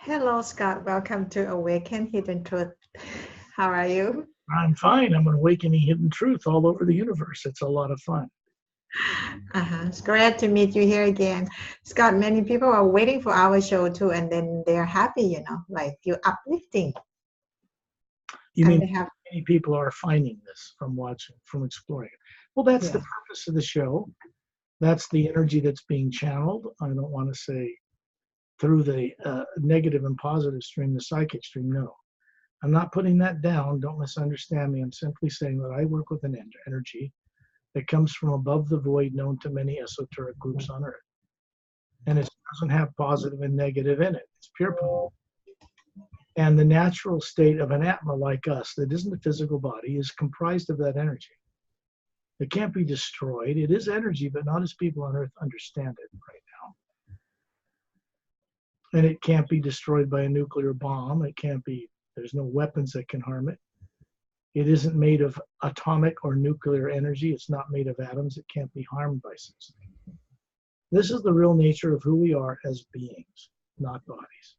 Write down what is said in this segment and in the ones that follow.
Hello, Scott. Welcome to Awaken Hidden Truth. How are you? I'm fine. I'm awakening hidden truth all over the universe. It's a lot of fun. It's great to meet you here again. Scott, many people are waiting for our show too, and then they're happy, like you're uplifting. You And mean they have, many people are finding this from watching, from exploring it? Well, that's the yeah, purpose of the show. That's the energy that's being channeled. I don't want to say through the negative and positive stream, the psychic stream. No, I'm not putting that down. Don't misunderstand me. I'm simply saying that I work with an energy that comes from above the void known to many esoteric groups on Earth. And it doesn't have positive and negative in it. It's pure positive. And the natural state of an Atma like us, that isn't a physical body, is comprised of that energy. It can't be destroyed. It is energy, but not as people on Earth understand it right now. And it can't be destroyed by a nuclear bomb. It can't be, there's no weapons that can harm it. It isn't made of atomic or nuclear energy. It's not made of atoms. It can't be harmed by such things. This is the real nature of who we are as beings, not bodies.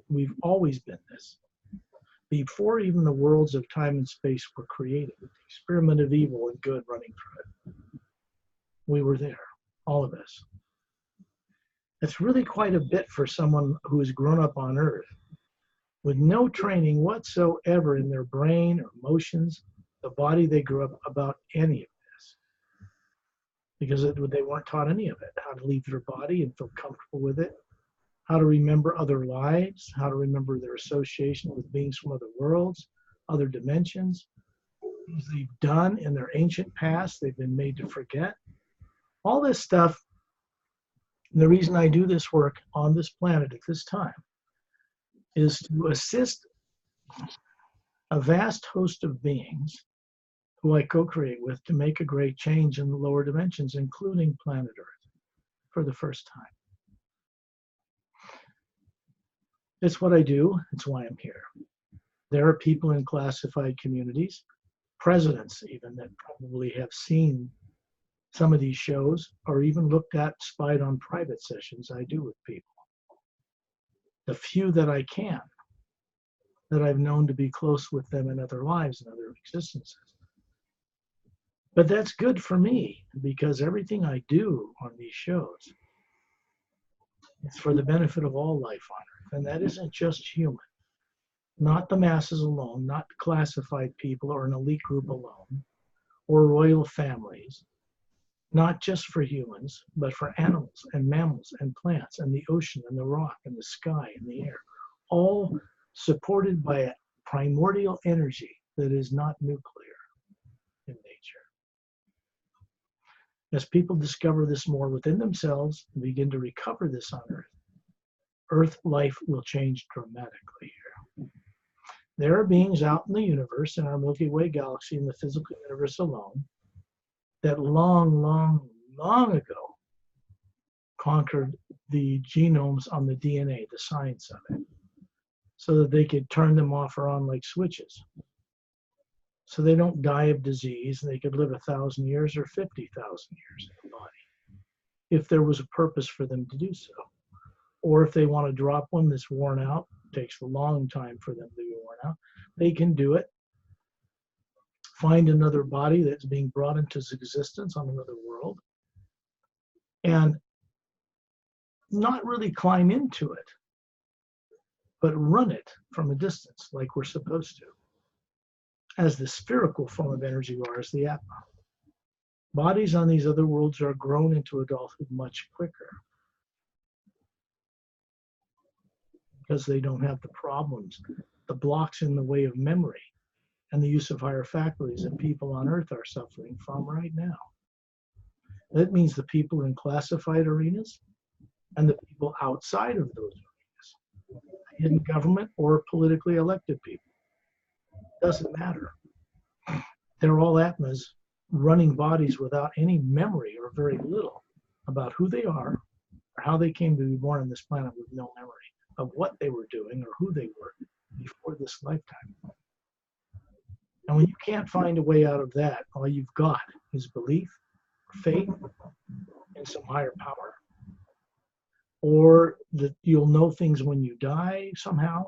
We've always been this. Before even the worlds of time and space were created, with the experiment of evil and good running through it, we were there, all of us. It's really quite a bit for someone who has grown up on Earth with no training whatsoever in their brain or emotions, the body they grew up about any of this. Because they weren't taught any of it, how to leave their body and feel comfortable with it, how to remember other lives, how to remember their association with beings from other worlds, other dimensions, things they've done in their ancient past, they've been made to forget. All this stuff, and the reason I do this work on this planet at this time is to assist a vast host of beings who I co-create with to make a great change in the lower dimensions, including planet Earth, for the first time. It's what I do. It's why I'm here. There are people in classified communities, presidents even, that probably have seen some of these shows or even looked at, spied on private sessions I do with people. The few that I can, that I've known to be close with them in other lives and other existences. But that's good for me because everything I do on these shows is for the benefit of all life on Earth. And that isn't just human, not the masses alone, not classified people or an elite group alone, or royal families, not just for humans, but for animals and mammals and plants and the ocean and the rock and the sky and the air, all supported by a primordial energy that is not nuclear in nature. As people discover this more within themselves and begin to recover this on Earth, Earth life will change dramatically here. There are beings out in the universe, in our Milky Way galaxy, in the physical universe alone, that long ago conquered the genomes on the DNA, the science of it, so that they could turn them off or on like switches. So they don't die of disease, and they could live 1,000 years or 50,000 years in the body, if there was a purpose for them to do so. Or if they want to drop one that's worn out, it takes a long time for them to be worn out, they can do it, find another body that's being brought into existence on another world, and not really climb into it, but run it from a distance like we're supposed to, as the spherical form of energy we are as the Atma. Bodies on these other worlds are grown into adulthood much quicker because they don't have the problems, the blocks in the way of memory and the use of higher faculties that people on Earth are suffering from right now. That means the people in classified arenas and the people outside of those arenas, hidden government or politically elected people. Doesn't matter. They're all Atmas running bodies without any memory or very little about who they are or how they came to be born on this planet with no memory of what they were doing or who they were before this lifetime. And when you can't find a way out of that, all you've got is belief, faith in some higher power, or that you'll know things when you die somehow.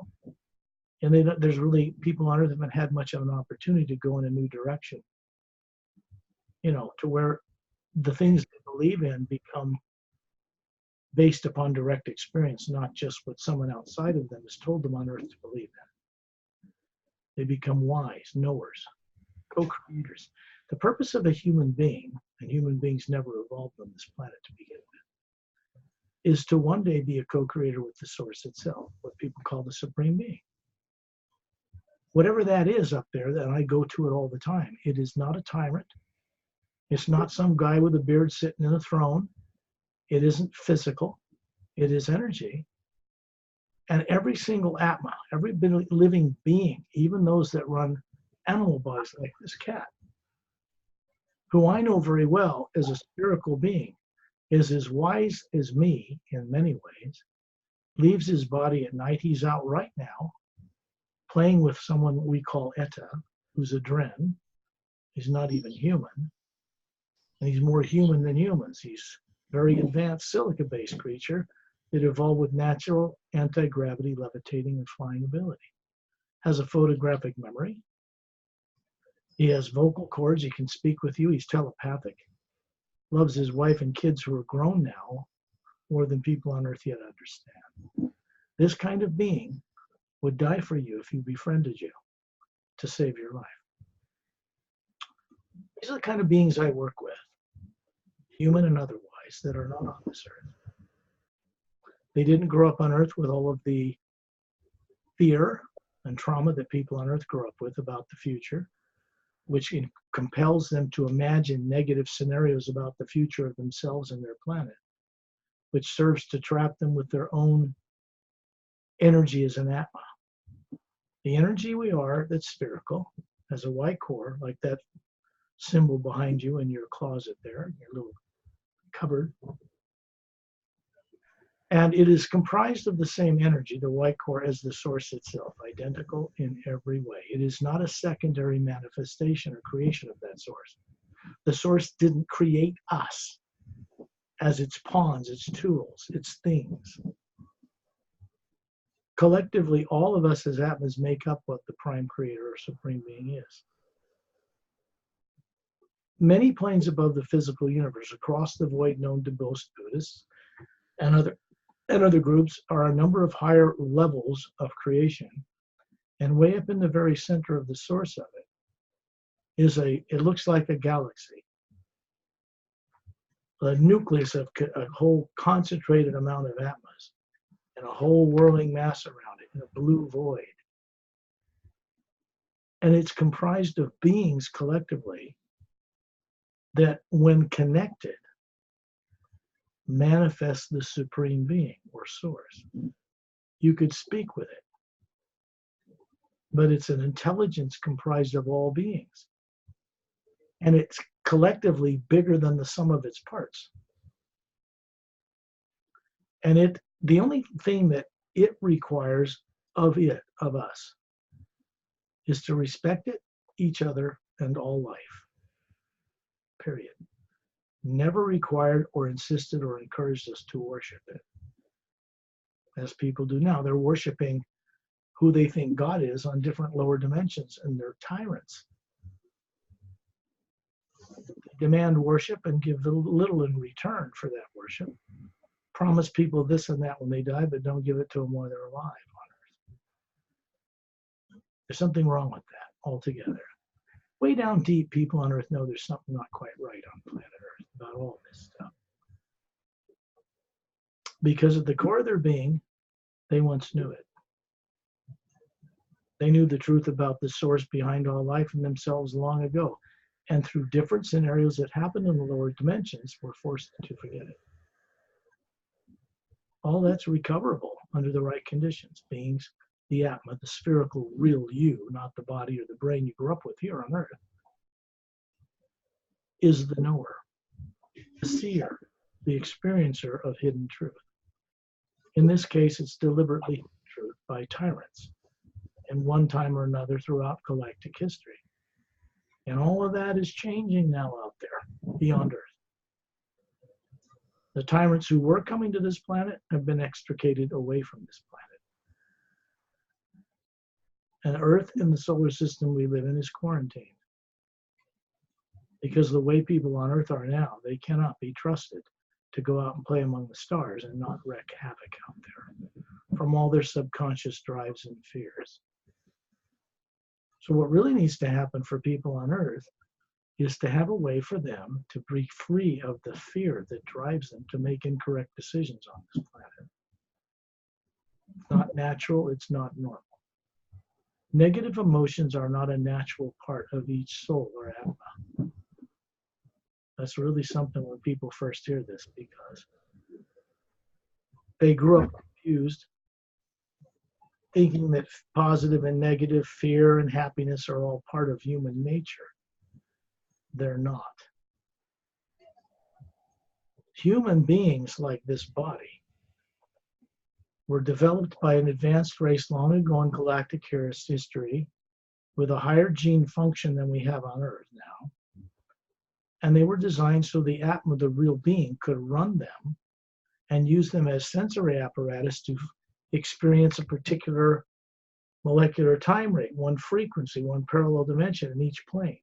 And there's really people on Earth haven't had much of an opportunity to go in a new direction, to where the things they believe in become based upon direct experience, not just what someone outside of them has told them on Earth to believe in. They become wise, knowers, co-creators. The purpose of a human being, and human beings never evolved on this planet to begin with, is to one day be a co-creator with the source itself, what people call the supreme being. Whatever that is up there, that I go to it all the time, it is not a tyrant. It's not some guy with a beard sitting in a throne. It isn't physical. It is energy. And every single Atma, every living being, even those that run animal bodies like this cat, who I know very well as a spherical being, is as wise as me in many ways, leaves his body at night. He's out right now playing with someone we call Etta, who's a Dren. He's not even human. And he's more human than humans. He's a very advanced silica-based creature that evolved with natural anti-gravity, levitating, and flying ability. Has a photographic memory. He has vocal cords. He can speak with you. He's telepathic. Loves his wife and kids who are grown now more than people on Earth yet understand. This kind of being would die for you if he befriended you to save your life. These are the kind of beings I work with, human and otherwise, that are not on this Earth. They didn't grow up on Earth with all of the fear and trauma that people on Earth grow up with about the future, which compels them to imagine negative scenarios about the future of themselves and their planet, which serves to trap them with their own energy as an Atma. The energy we are that's spherical, has a white core, like that symbol behind you in your closet there, your little cupboard. And it is comprised of the same energy, the white core, as the source itself, identical in every way. It is not a secondary manifestation or creation of that source. The source didn't create us as its pawns, its tools, its things. Collectively, all of us as Atmas make up what the prime creator or supreme being is. Many planes above the physical universe, across the void known to most Buddhists and other groups, are a number of higher levels of creation. And way up in the very center of the source of it is it looks like a galaxy. A nucleus of a whole concentrated amount of Atmas, and a whole whirling mass around it in a blue void. And it's comprised of beings collectively that, when connected, manifest the supreme being or source. You could speak with it, but it's an intelligence comprised of all beings. And it's collectively bigger than the sum of its parts. And the only thing that it requires of us, is to respect it, each other, and all life. Period. Never required or insisted or encouraged us to worship it, as people do now. They're worshiping who they think God is on different lower dimensions, and they're tyrants. They demand worship and give little in return for that worship. Promise people this and that when they die, but don't give it to them while they're alive on Earth. There's something wrong with that altogether. Way down deep, people on Earth know there's something not quite right on planet Earth about all this stuff. Because at the core of their being, they once knew it. They knew the truth about the source behind all life and themselves long ago. And through different scenarios that happened in the lower dimensions, were forced to forget it. All that's recoverable under the right conditions. Beings, the Atma, the spherical real you, not the body or the brain you grew up with here on Earth, is the knower, the seer, the experiencer of hidden truth. In this case, it's deliberately hidden truth by tyrants, in one time or another throughout galactic history. And all of that is changing now out there, beyond Earth. The tyrants who were coming to this planet have been extricated away from this planet. And Earth in the solar system we live in is quarantined. Because the way people on Earth are now, they cannot be trusted to go out and play among the stars and not wreak havoc out there from all their subconscious drives and fears. So what really needs to happen for people on Earth is to have a way for them to break free of the fear that drives them to make incorrect decisions on this planet. It's not natural, it's not normal. Negative emotions are not a natural part of each soul or Atma. That's really something when people first hear this, because they grew up confused, thinking that positive and negative, fear and happiness are all part of human nature. They're not. Human beings like this body were developed by an advanced race long ago in galactic history with a higher gene function than we have on Earth now. And they were designed so the Atma, the real being, could run them and use them as sensory apparatus to experience a particular molecular time rate, one frequency, one parallel dimension in each plane,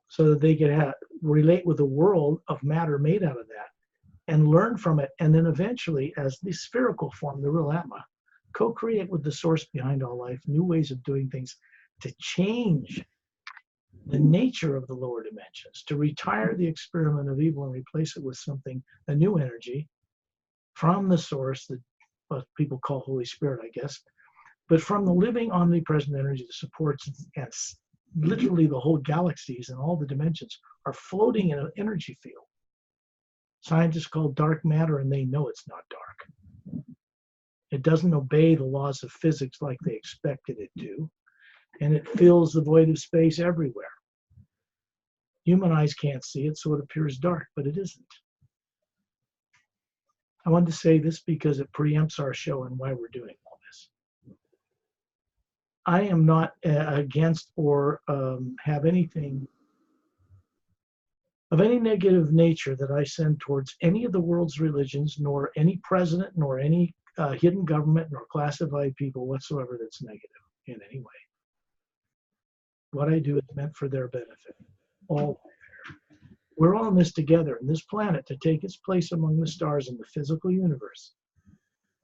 so that they could relate with a world of matter made out of that and learn from it, and then eventually, as the spherical form, the real Atma, co-create with the source behind all life new ways of doing things to change the nature of the lower dimensions, to retire the experiment of evil and replace it with something, a new energy from the source that what people call Holy Spirit, I guess, but from the living omnipresent energy that supports and literally the whole galaxies and all the dimensions are floating in an energy field. Scientists call dark matter, and they know it's not dark. It doesn't obey the laws of physics like they expected it to, and it fills the void of space everywhere. Human eyes can't see it, so it appears dark, but it isn't. I wanted to say this because it preempts our show and why we're doing all this. I am not against or have anything of any negative nature that I send towards any of the world's religions, nor any president, nor any hidden government, nor classified people whatsoever that's negative in any way. What I do is meant for their benefit. All we're all in this together, in this planet, to take its place among the stars in the physical universe.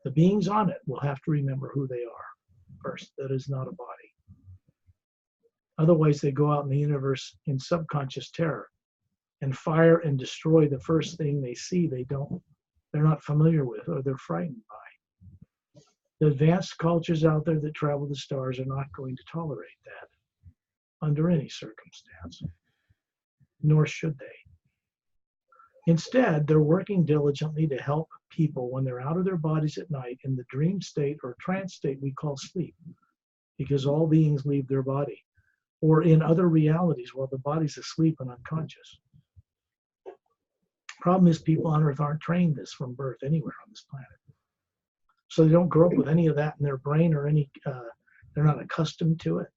The beings on it will have to remember who they are first. That is not a body. Otherwise, they go out in the universe in subconscious terror and fire and destroy the first thing they see they're not familiar with or they're frightened by. The advanced cultures out there that travel the stars are not going to tolerate that under any circumstance, nor should they. Instead, they're working diligently to help people when they're out of their bodies at night in the dream state or trance state we call sleep, because all beings leave their body, or in other realities while the body's asleep and unconscious. Problem is, people on Earth aren't trained this from birth anywhere on this planet. So they don't grow up with any of that in their brain or they're not accustomed to it.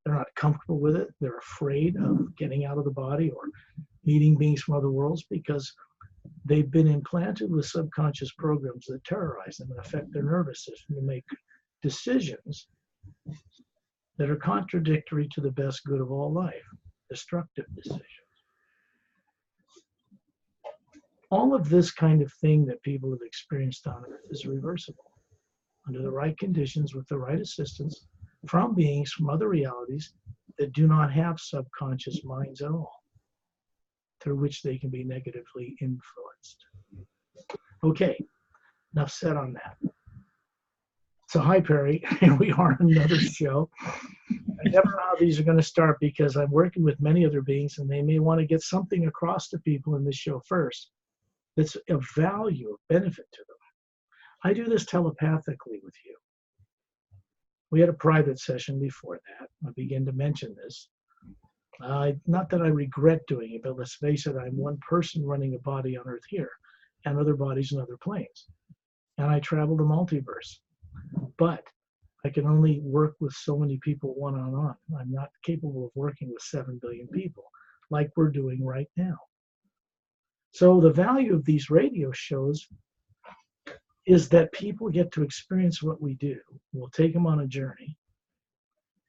They're not comfortable with it. They're afraid of getting out of the body or meeting beings from other worlds because they've been implanted with subconscious programs that terrorize them and affect their nervous system to make decisions that are contradictory to the best good of all life, destructive decisions. All of this kind of thing that people have experienced on Earth is reversible under the right conditions with the right assistance from beings from other realities that do not have subconscious minds at all, through which they can be negatively influenced. Okay, enough said on that. So hi, Perry. Here we are on another show. I never know how these are going to start because I'm working with many other beings and they may want to get something across to people in this show first that's of value, of benefit to them. I do this telepathically with you. We had a private session before that. I began to mention this. Not that I regret doing it, but let's face it, I'm one person running a body on Earth here and other bodies in other planes. And I travel the multiverse. But I can only work with so many people one-on-one. I'm not capable of working with 7 billion people like we're doing right now. So the value of these radio shows is that people get to experience what we do. We'll take them on a journey,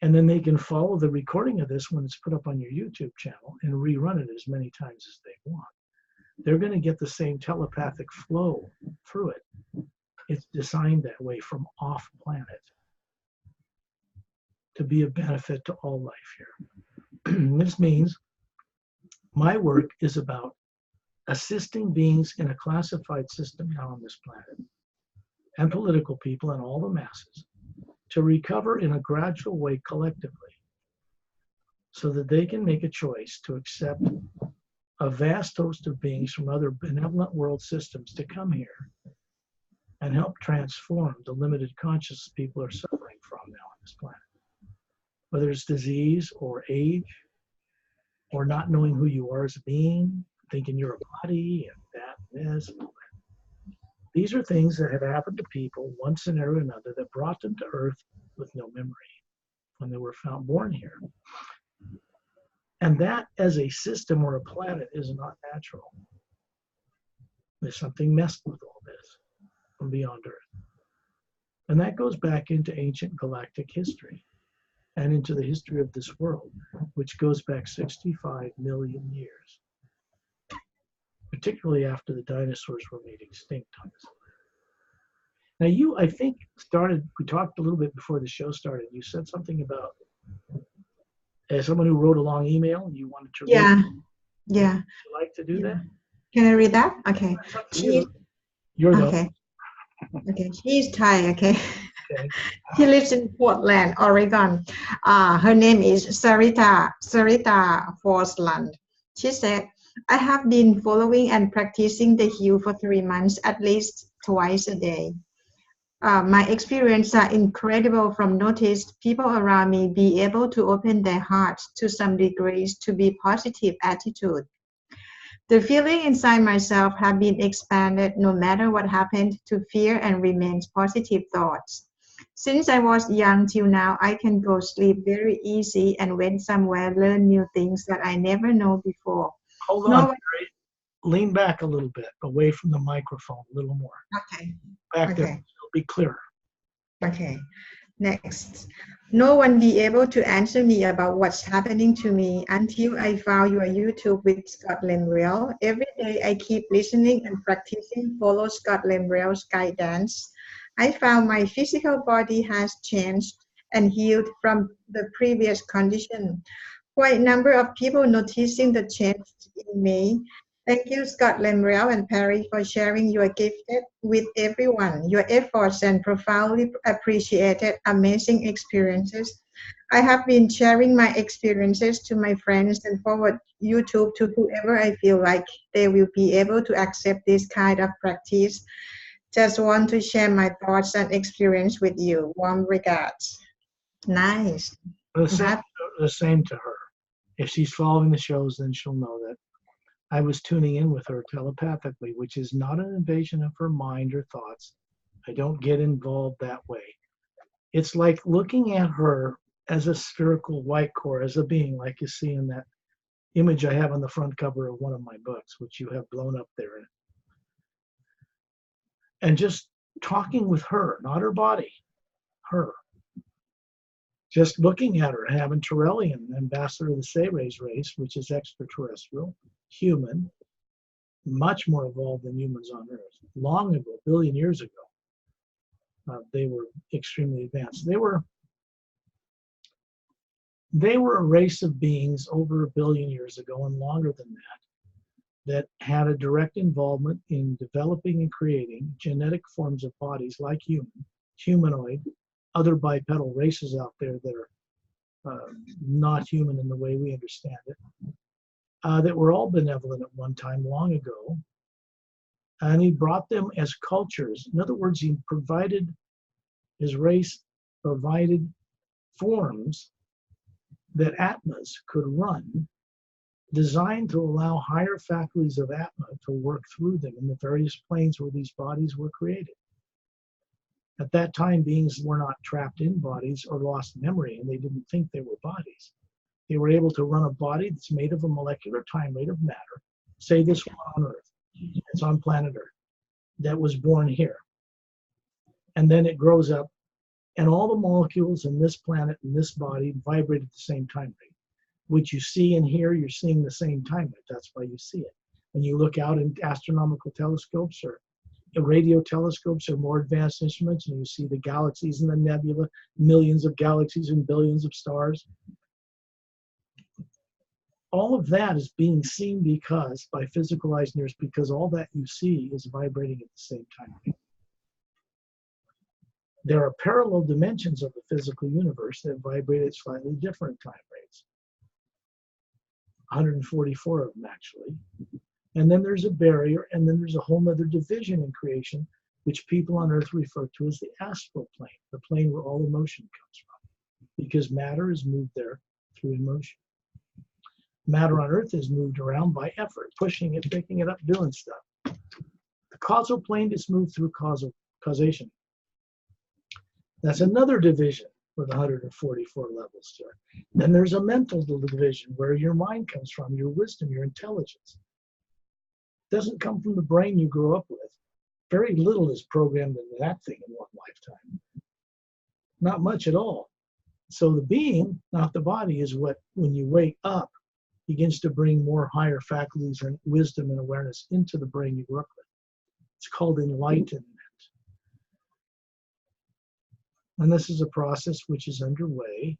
and then they can follow the recording of this when it's put up on your YouTube channel and rerun it as many times as they want. They're going to get the same telepathic flow through it. It's designed that way from off planet to be a benefit to all life here. This means my work is about assisting beings in a classified system now on this planet, and political people and all the masses, to recover in a gradual way collectively, so that they can make a choice to accept a vast host of beings from other benevolent world systems to come here and help transform the limited consciousness people are suffering from now on this planet. Whether it's disease or age, or not knowing who you are as a being, thinking you're a body and that and this. These are things that have happened to people, one scenario or another, that brought them to Earth with no memory when they were found born here. And that, as a system or a planet, is not natural. There's something messed with all this from beyond Earth. And that goes back into ancient galactic history and into the history of this world, which goes back 65 million years, particularly after the dinosaurs were made extinct on this planet. Now you, I think, we talked a little bit before the show started. You said something about as someone who wrote a long email and you wanted to read it. Yeah. Would you like to do that? Can I read that? Okay. You're the okay. Okay. She's Thai. Okay. okay. She lives in Portland, Oregon. Her name is Sarita Forsland. She said, I have been following and practicing the heal for 3 months, at least twice a day. My experiences are incredible from notice people around me be able to open their hearts to some degrees to be positive attitude. The feeling inside myself have been expanded no matter what happened to fear and remains positive thoughts. Since I was young till now, I can go sleep very easy and went somewhere, learn new things that I never know before. Hold on, Mary. Lean back a little bit, away from the microphone, a little more. Okay. Back there, it'll be clearer. Okay. Next. No one be able to answer me about what's happening to me until I found your YouTube with Scott Lemrell. Every day I keep listening and practicing, follow Scott Lemrell's guidance. I found my physical body has changed and healed from the previous condition. Quite a number of people noticing the change in me. Thank you, Scott Lemrell and Perry, for sharing your gift with everyone. Your efforts and profoundly appreciated amazing experiences. I have been sharing my experiences to my friends and forward YouTube to whoever I feel like they will be able to accept this kind of practice. Just want to share my thoughts and experience with you. Warm regards. Nice. The same to her. If she's following the shows, then she'll know that I was tuning in with her telepathically, which is not an invasion of her mind or thoughts. I don't get involved that way. It's like looking at her as a spherical white core, as a being, like you see in that image I have on the front cover of one of my books, which you have blown up there. And just talking with her, not her body, her. Just looking at her, having Terrellian, ambassador of the Sayres race, which is extraterrestrial, human, much more evolved than humans on Earth. Long ago, a billion years ago, they were extremely advanced. They were a race of beings over a billion years ago and longer than that had a direct involvement in developing and creating genetic forms of bodies like humanoid, other bipedal races out there that are not human in the way we understand it, that were all benevolent at one time long ago. And he brought them as cultures. In other words, his race provided forms that Atmas could run, designed to allow higher faculties of Atma to work through them in the various planes where these bodies were created. At that time, beings were not trapped in bodies or lost memory, and they didn't think they were bodies. They were able to run a body that's made of a molecular time rate of matter, say this one on Earth, It's on planet Earth, that was born here. And then it grows up, and all the molecules in this planet and this body vibrate at the same time rate. What you see and hear, you're seeing the same time rate. That's why you see it. When you look out in astronomical telescopes or radio telescopes or more advanced instruments, and you see the galaxies and the nebula, millions of galaxies and billions of stars. All of that is being seen because, by physical eyes and ears, because all that you see is vibrating at the same time rate. There are parallel dimensions of the physical universe that vibrate at slightly different time rates. 144 of them, actually. And then there's a barrier, and then there's a whole other division in creation, which people on Earth refer to as the astral plane, the plane where all emotion comes from, because matter is moved there through emotion. Matter on Earth is moved around by effort, pushing it, picking it up, doing stuff. The causal plane is moved through causation. That's another division with 144 levels to it. Then there's a mental division where your mind comes from, your wisdom, your intelligence. It doesn't come from the brain you grew up with. Very little is programmed into that thing in one lifetime. Not much at all. So the being, not the body, is what, when you wake up, begins to bring more higher faculties and wisdom and awareness into the brain you grew up with. It's called enlightenment. And this is a process which is underway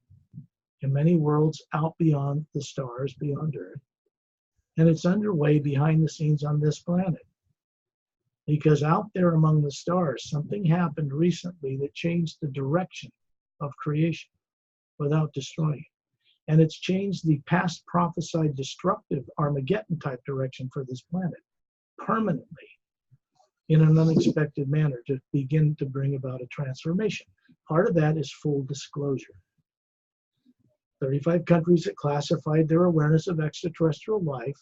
in many worlds out beyond the stars, beyond Earth. And it's underway behind the scenes on this planet. Because out there among the stars, something happened recently that changed the direction of creation without destroying it. And it's changed the past prophesied destructive Armageddon type direction for this planet permanently in an unexpected manner to begin to bring about a transformation. Part of that is full disclosure. 35 countries that classified their awareness of extraterrestrial life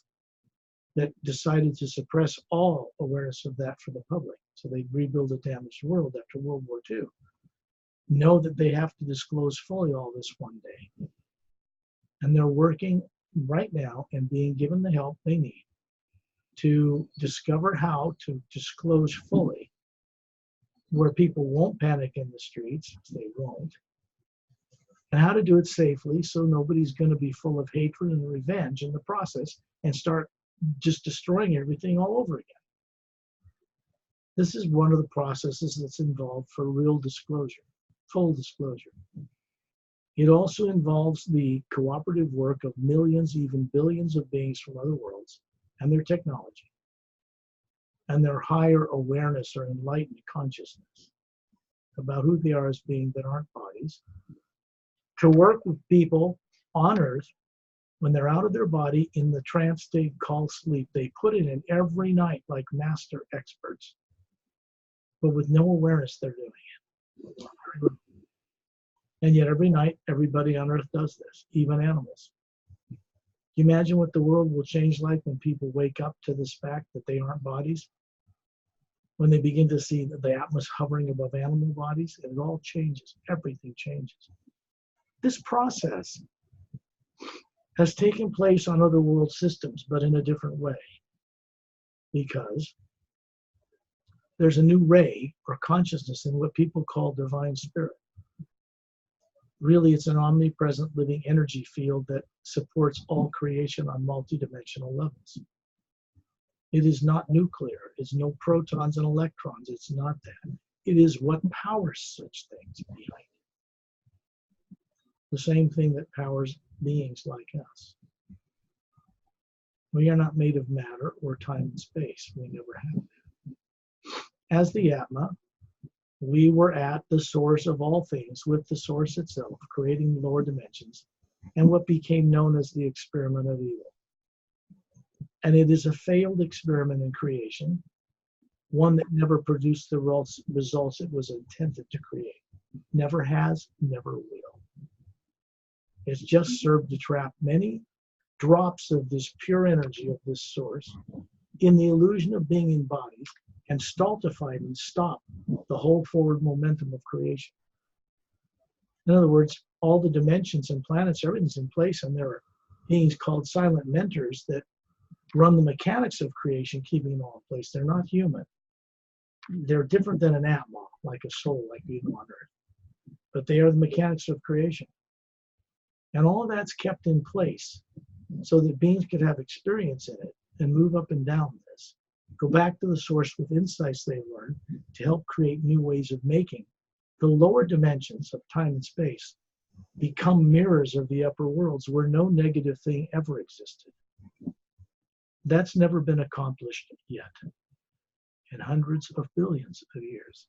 that decided to suppress all awareness of that for the public. So they rebuild a damaged world after World War II. Know that they have to disclose fully all this one day. And they're working right now and being given the help they need to discover how to disclose fully, where people won't panic in the streets, they won't, and how to do it safely so nobody's going to be full of hatred and revenge in the process and start just destroying everything all over again. This is one of the processes that's involved for real disclosure, full disclosure. It also involves the cooperative work of millions, even billions of beings from other worlds and their technology and their higher awareness or enlightened consciousness about who they are as beings that aren't bodies, to work with people on Earth when they're out of their body in the trance state called sleep. They put it in every night like master experts, but with no awareness they're doing it. And yet every night, everybody on Earth does this, even animals. Can you imagine what the world will change like when people wake up to this fact that they aren't bodies? When they begin to see that the Atma is hovering above animal bodies, it all changes. Everything changes. This process has taken place on other world systems, but in a different way. Because there's a new ray or consciousness in what people call divine spirit. Really, it's an omnipresent living energy field that supports all creation on multidimensional levels. It is not nuclear. It's no protons and electrons. It's not that. It is what powers such things behind it. The same thing that powers beings like us. We are not made of matter or time and space. We never have been. As the Atma, we were at the source of all things with the source itself, creating lower dimensions, and what became known as the experiment of evil. And it is a failed experiment in creation, one that never produced the results it was intended to create. Never has, never will. It's just served to trap many drops of this pure energy of this source in the illusion of being in bodies and stultified and stop the whole forward momentum of creation. In other words, all the dimensions and planets, everything's in place, and there are beings called silent mentors that run the mechanics of creation, keeping them all in place. They're not human. They're different than an Atma, like a soul, like we know on Earth. But they are the mechanics of creation. And all of that's kept in place so that beings could have experience in it and move up and down this. Go back to the source with insights they've learned to help create new ways of making. The lower dimensions of time and space become mirrors of the upper worlds where no negative thing ever existed. That's never been accomplished yet in hundreds of billions of years.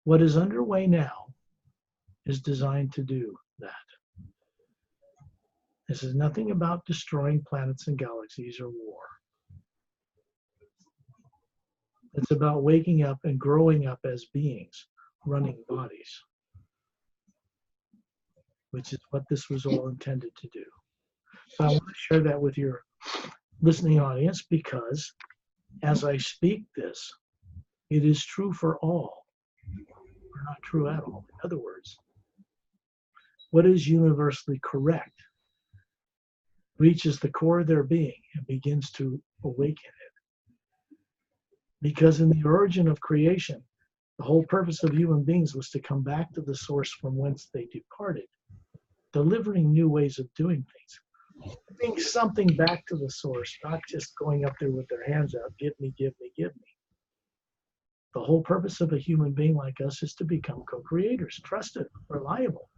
What is underway now is designed to do that. This is nothing about destroying planets and galaxies or war. It's about waking up and growing up as beings, running bodies, which is what this was all intended to do. So I want to share that with your listening audience because as I speak this, it is true for all, or not true at all. In other words, what is universally correct reaches the core of their being and begins to awaken it. Because in the origin of creation, the whole purpose of human beings was to come back to the source from whence they departed, delivering new ways of doing things. Bring something back to the source, not just going up there with their hands out, give me, give me, give me. The whole purpose of a human being like us is to become co-creators, trusted, reliable,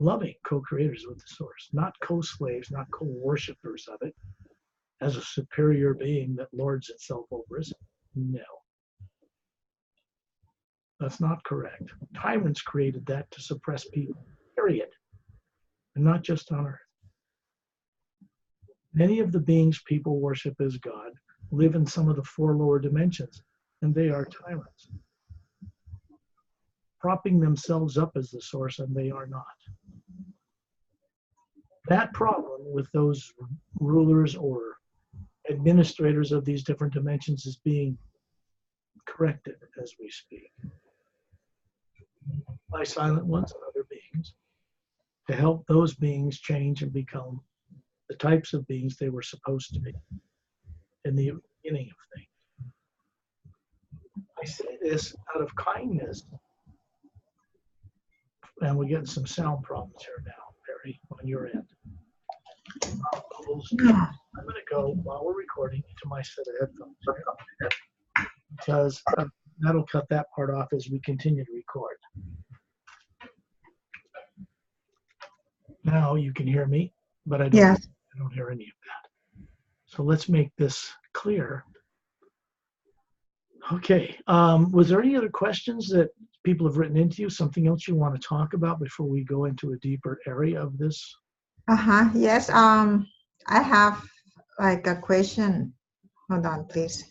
loving co-creators with the source, not co-slaves, not co-worshippers of it as a superior being that lords itself over us. No. That's not correct. Tyrants created that to suppress people, period. And not just on Earth. Many of the beings people worship as God live in some of the 4 lower dimensions, and they are tyrants, propping themselves up as the source, and they are not. That problem with those rulers or administrators of these different dimensions is being corrected as we speak by silent ones and other beings to help those beings change and become the types of beings they were supposed to be in the beginning of things. I say this out of kindness, and we're getting some sound problems here now, Perry, on your end. I'm going to go while we're recording into my set of headphones because that'll cut that part off as we continue to record. Now you can hear me, but I don't hear any of that. So let's make this clear. Okay. Was there any other questions that people have written into you? Something else you want to talk about before we go into a deeper area of this? Yes. I have like a question. Hold on, please.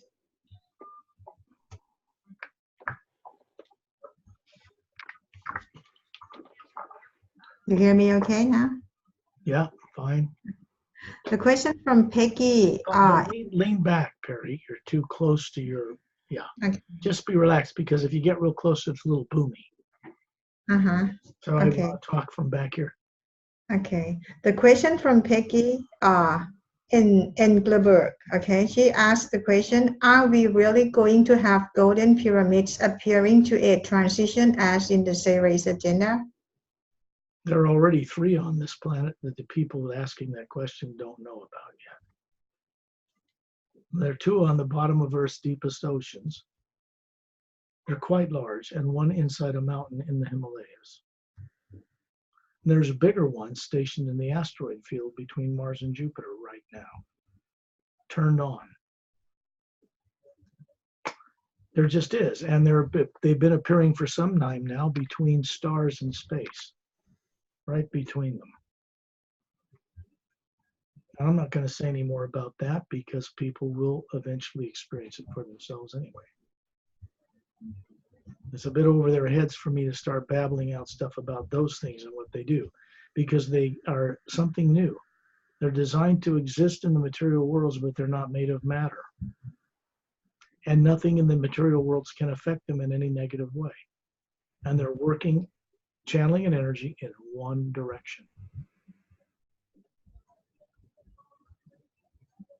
You hear me okay now? Yeah, fine. The question from Peggy. Lean back, Perry. You're too close to your, Okay. Just be relaxed because if you get real close, it's a little boomy. So I want to talk from back here. Okay. The question from Peggy in Engleberg. Okay. She asked the question, are we really going to have golden pyramids appearing to aid transition as in the Series agenda? There are already 3 on this planet that the people asking that question don't know about yet. There are 2 on the bottom of Earth's deepest oceans. They're quite large, and 1 inside a mountain in the Himalayas. There's a bigger one stationed in the asteroid field between Mars and Jupiter right now, turned on. There just is, and they've been appearing for some time now between stars and space, right between them. I'm not going to say any more about that because people will eventually experience it for themselves anyway. It's a bit over their heads for me to start babbling out stuff about those things and what they do because they are something new. They're designed to exist in the material worlds, but they're not made of matter. And nothing in the material worlds can affect them in any negative way. And they're working, channeling an energy in one direction.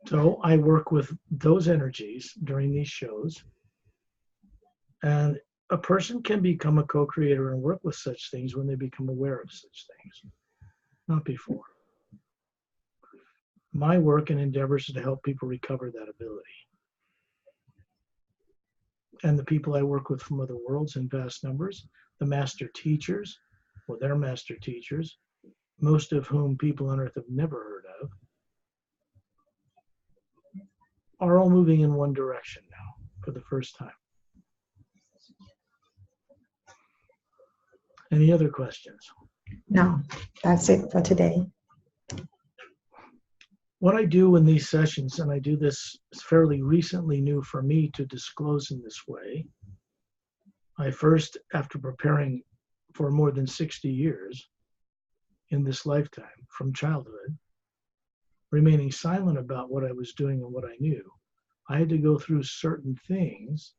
So I work with those energies during these shows, and a person can become a co-creator and work with such things when they become aware of such things, not before. My work and endeavors is to help people recover that ability. And the people I work with from other worlds in vast numbers, the master teachers, or their master teachers, most of whom people on earth have never heard of, are all moving in one direction now for the first time. Any other questions? No, that's it for today. What I do in these sessions, and I do this fairly recently new for me to disclose in this way, I first, after preparing for more than 60 years in this lifetime from childhood, remaining silent about what I was doing and what I knew, I had to go through certain things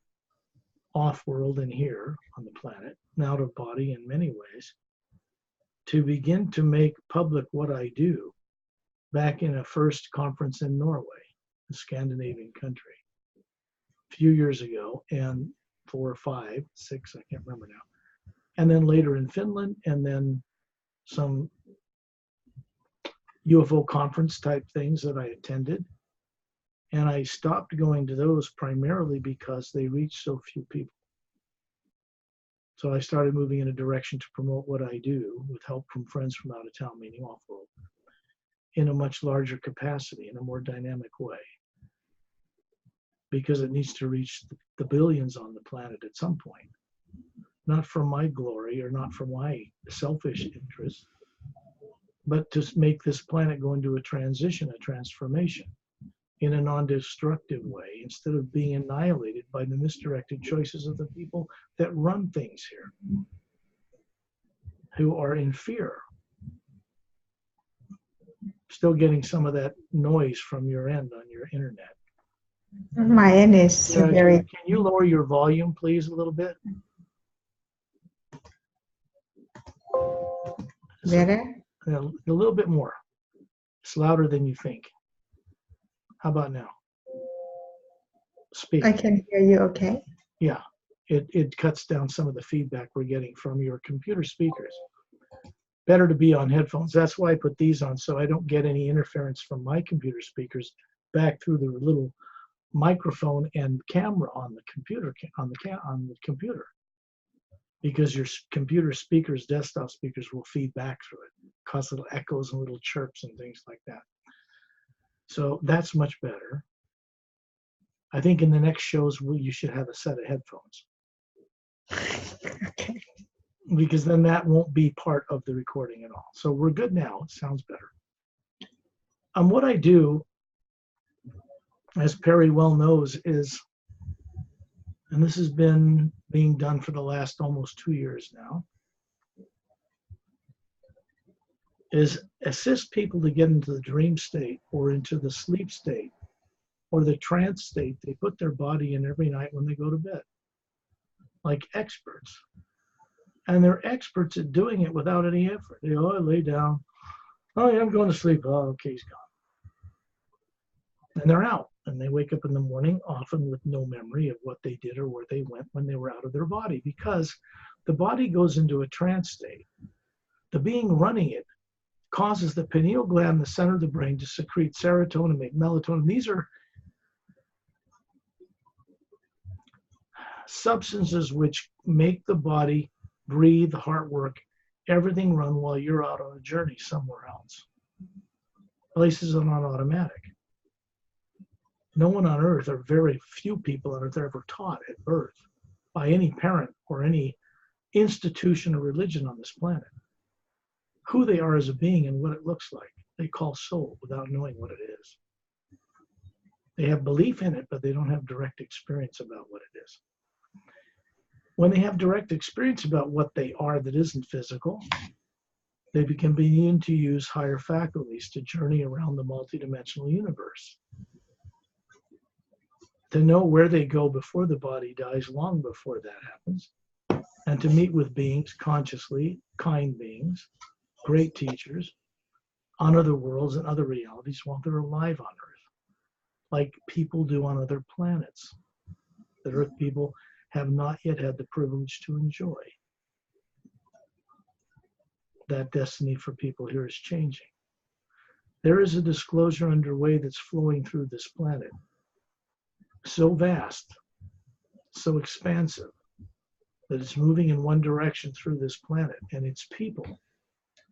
off-world and here on the planet, and out of body in many ways, to begin to make public what I do back in a first conference in Norway, a Scandinavian country, a few years ago, and 4, 5, 6, I can't remember now. And then later in Finland, and then some UFO conference type things that I attended. And I stopped going to those primarily because they reach so few people. So I started moving in a direction to promote what I do with help from friends from out of town, meaning off-world, in a much larger capacity, in a more dynamic way. Because it needs to reach the billions on the planet at some point. Not for my glory or not for my selfish interest, but to make this planet go into a transition, a transformation in a non-destructive way, instead of being annihilated by the misdirected choices of the people that run things here, who are in fear. Still getting some of that noise from your end on your internet. My end is very... Can you lower your volume, please, a little bit? Better? A little bit more. It's louder than you think. How about now? Speak. I can hear you okay. Yeah, it cuts down some of the feedback we're getting from your computer speakers. Better to be on headphones. That's why I put these on, so I don't get any interference from my computer speakers back through the little microphone and camera on the computer, because your computer speakers, desktop speakers, will feed back through it, cause little echoes and little chirps and things like that. So that's much better. I think in the next shows, you should have a set of headphones. Okay. Because then that won't be part of the recording at all. So we're good now. It sounds better. What I do, as Perry well knows, is, and this has been being done for the last almost 2 years now, is assist people to get into the dream state or into the sleep state or the trance state they put their body in every night when they go to bed, like experts. And they're experts at doing it without any effort. They lay down. Oh, yeah, I'm going to sleep. Oh, okay, he's gone. And they're out. And they wake up in the morning, often with no memory of what they did or where they went when they were out of their body, because the body goes into a trance state. The being running it causes the pineal gland, the center of the brain, to secrete serotonin, make melatonin. These are substances which make the body breathe, heart work, everything run while you're out on a journey somewhere else. Places are not automatic. No one on earth, or very few people on earth, are ever taught at birth by any parent or any institution or religion on this planet who they are as a being and what it looks like. They call soul without knowing what it is. They have belief in it, but they don't have direct experience about what it is. When they have direct experience about what they are that isn't physical, they begin to use higher faculties to journey around the multidimensional universe, to know where they go before the body dies, long before that happens, and to meet with beings consciously, kind beings, great teachers, on other worlds and other realities while they're alive on Earth. like people do on other planets that Earth people have not yet had the privilege to enjoy. That destiny for people here is changing. There is a disclosure underway that's flowing through this planet, so vast, so expansive, that it's moving in one direction through this planet, and its people,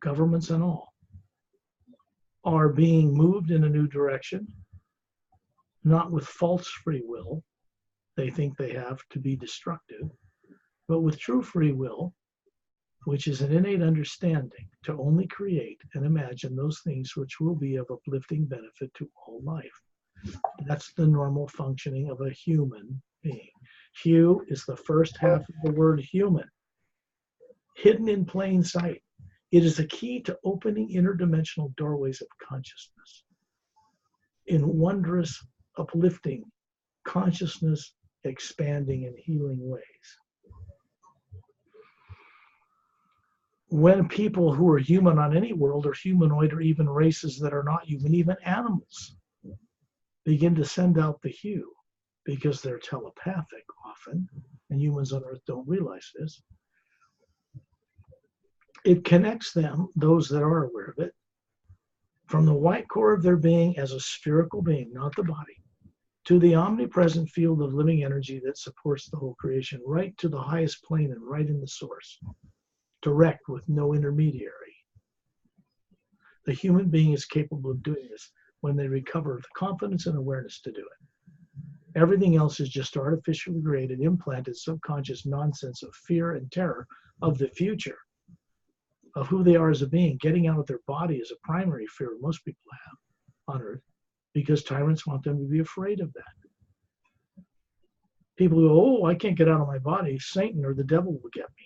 governments and all, are being moved in a new direction, not with false free will they think they have to be destructive, but with true free will, which is an innate understanding to only create and imagine those things which will be of uplifting benefit to all life. That's the normal functioning of a human being. Hu is the first half of the word human, hidden in plain sight. It is a key to opening interdimensional doorways of consciousness in wondrous, uplifting, consciousness expanding and healing ways. When people who are human on any world, or humanoid, or even races that are not human, even animals, begin to send out the Hu, because they're telepathic often, and humans on Earth don't realize this, it connects them, those that are aware of it, from the white core of their being as a spherical being, not the body, to the omnipresent field of living energy that supports the whole creation, right to the highest plane and right in the source, direct with no intermediary. The human being is capable of doing this when they recover the confidence and awareness to do it. Everything else is just artificially created, implanted, subconscious nonsense of fear and terror of the future, of who they are as a being. Getting out of their body is a primary fear most people have on Earth, because tyrants want them to be afraid of that. People go, oh, I can't get out of my body. Satan or the devil will get me.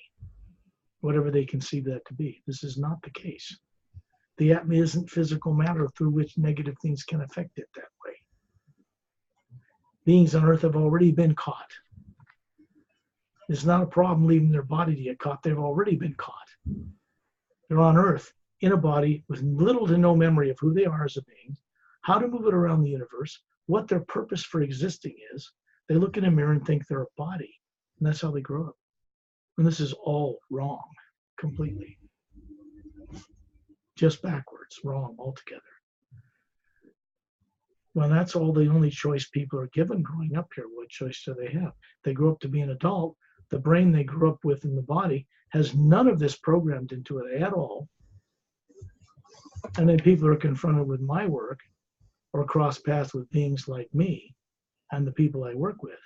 Whatever they conceive that to be. This is not the case. The Atma isn't physical matter through which negative things can affect it that way. Beings on Earth have already been caught. It's not a problem leaving their body to get caught. They've already been caught. They're on Earth in a body with little to no memory of who they are as a being, how to move it around the universe, what their purpose for existing is. They look in a mirror and think they're a body, and that's how they grow up. And this is all wrong, completely. Just backwards, wrong altogether. Well, that's all the only choice people are given growing up here. What choice do they have? They grow up to be an adult. The brain they grew up with in the body has none of this programmed into it at all. And then people are confronted with my work or cross paths with beings like me and the people I work with.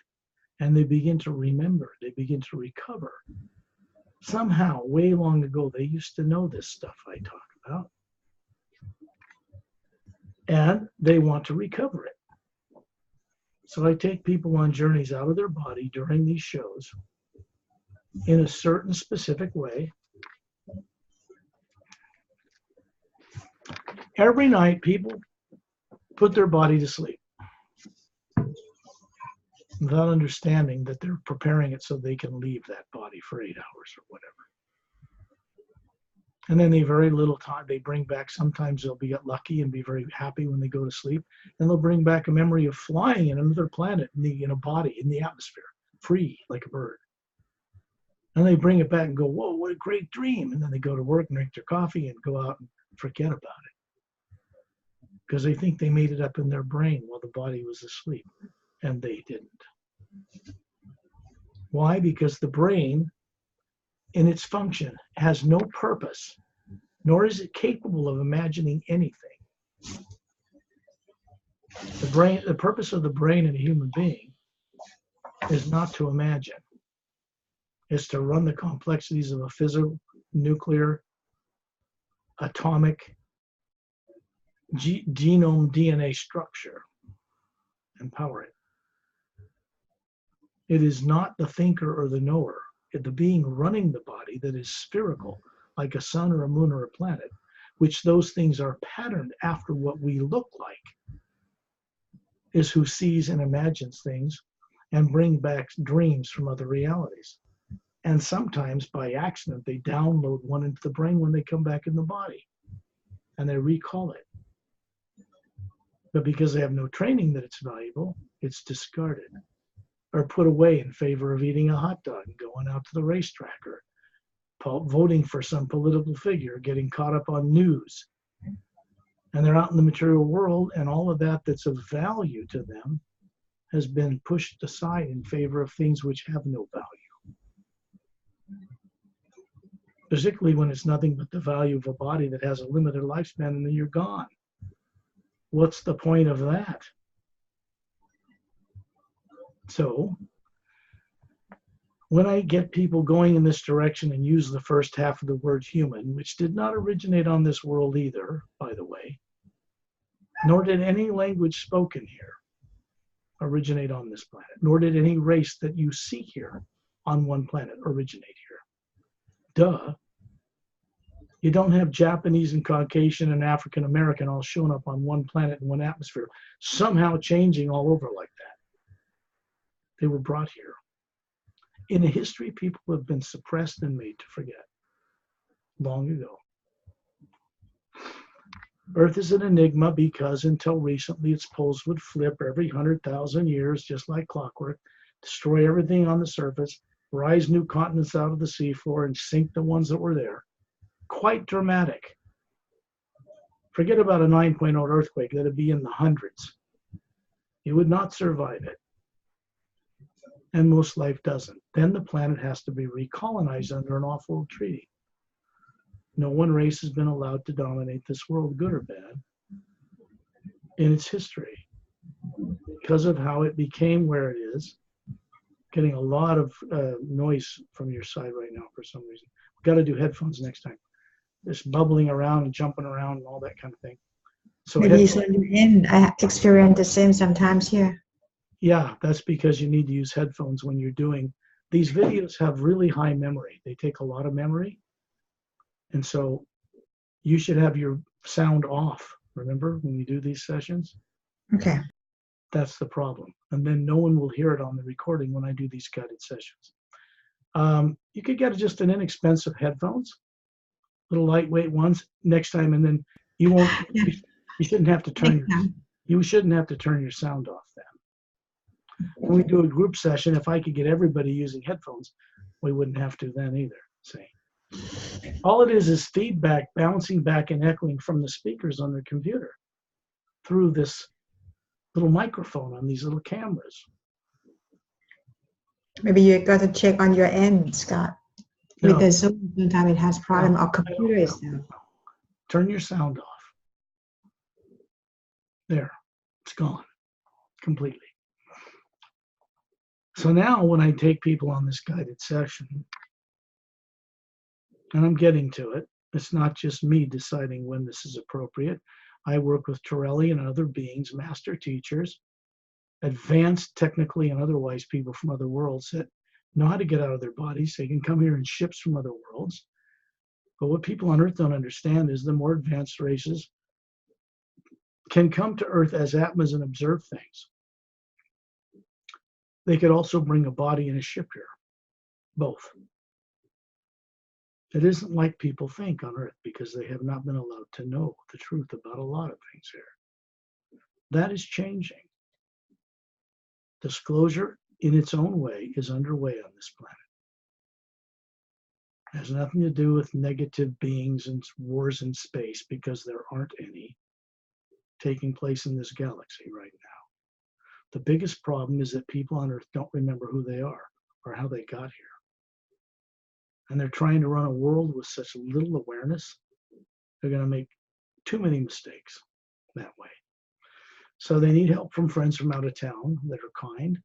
And they begin to remember, they begin to recover. Somehow, way long ago, they used to know this stuff I talk about. And they want to recover it. So I take people on journeys out of their body during these shows in a certain specific way. Every night, people put their body to sleep without understanding that they're preparing it so they can leave that body for 8 hours or whatever. And then they very little time, they bring back, sometimes they'll get lucky and be very happy when they go to sleep, and they'll bring back a memory of flying in another planet in a body, in the atmosphere, free like a bird. And they bring it back and go, whoa, what a great dream. And then they go to work and drink their coffee and go out and forget about it. Because they think they made it up in their brain while the body was asleep. And they didn't. Why? Because the brain, in its function, has no purpose, nor is it capable of imagining anything. The purpose of the brain in a human being is not to imagine. It's to run the complexities of a physical, nuclear, atomic, genome DNA structure and power it. It is not the thinker or the knower, the being running the body that is spherical, like a sun or a moon or a planet, which those things are patterned after what we look like, is who sees and imagines things and bring back dreams from other realities. And sometimes by accident, they download one into the brain when they come back in the body and they recall it. But because they have no training that it's valuable, it's discarded or put away in favor of eating a hot dog and going out to the racetrack or voting for some political figure, getting caught up on news. And they're out in the material world, and all of that that's of value to them has been pushed aside in favor of things which have no value. Particularly when it's nothing but the value of a body that has a limited lifespan and then you're gone. What's the point of that? So, when I get people going in this direction and use the first half of the word human, which did not originate on this world either, by the way, nor did any language spoken here originate on this planet, nor did any race that you see here on one planet originate here. Duh. You don't have Japanese and Caucasian and African American all showing up on one planet in one atmosphere, somehow changing all over like that. They were brought here. In a history, people have been suppressed and made to forget long ago. Earth is an enigma because until recently its poles would flip every 100,000 years, just like clockwork, destroy everything on the surface, rise new continents out of the seafloor, and sink the ones that were there. Quite dramatic. Forget about a 9.0 earthquake, that'd be in the hundreds. You would not survive it. And most life doesn't. Then the planet has to be recolonized under an off-world treaty. No one race has been allowed to dominate this world, good or bad, in its history. Because of how it became where it is. Getting a lot of noise from your side right now for some reason. We've got to do headphones next time. Just bubbling around and jumping around and all that kind of thing. So maybe it's on your end. I experience the same sometimes here. Yeah, that's because you need to use headphones when you're doing these videos. Have really high memory. They take a lot of memory. And so you should have your sound off, remember, when you do these sessions? Okay. That's the problem. And then no one will hear it on the recording when I do these guided sessions. You could get just an inexpensive headphones, little lightweight ones next time, and then you won't, you shouldn't have to turn you shouldn't have to turn your sound off then. When we do a group session, if I could get everybody using headphones, we wouldn't have to then either, see. All it is feedback bouncing back and echoing from the speakers on their computer through this little microphone on these little cameras. Maybe you got to check on your end, Scott. No. Because sometimes it has problem or computer itself. Turn your sound off. There, it's gone completely. So now when I take people on this guided session, and I'm getting to it, it's not just me deciding when this is appropriate. I work with Torelli and other beings, master teachers, advanced technically and otherwise people from other worlds that know how to get out of their bodies. They can come here in ships from other worlds. But what people on Earth don't understand is the more advanced races can come to Earth as Atmas and observe things. They could also bring a body and a ship here, both. It isn't like people think on Earth because they have not been allowed to know the truth about a lot of things here. That is changing. Disclosure in its own way is underway on this planet. It has nothing to do with negative beings and wars in space because there aren't any taking place in this galaxy right now. The biggest problem is that people on Earth don't remember who they are or how they got here. And they're trying to run a world with such little awareness, they're going to make too many mistakes that way. So they need help from friends from out of town that are kind,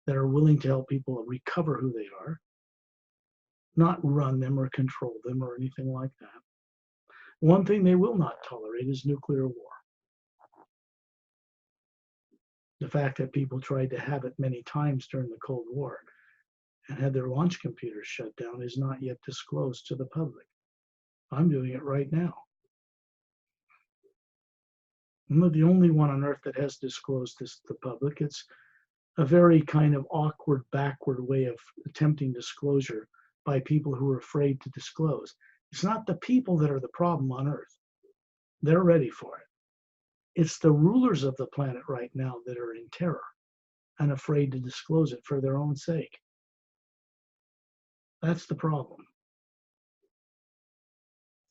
that are willing to help people recover who they are, not run them or control them or anything like that. One thing they will not tolerate is nuclear war. The fact that people tried to have it many times during the Cold War and had their launch computers shut down is not yet disclosed to the public. I'm doing it right now. I'm not the only one on Earth that has disclosed this to the public. It's a very kind of awkward, backward way of attempting disclosure by people who are afraid to disclose. It's not the people that are the problem on Earth. They're ready for it. It's the rulers of the planet right now that are in terror and afraid to disclose it for their own sake. That's the problem.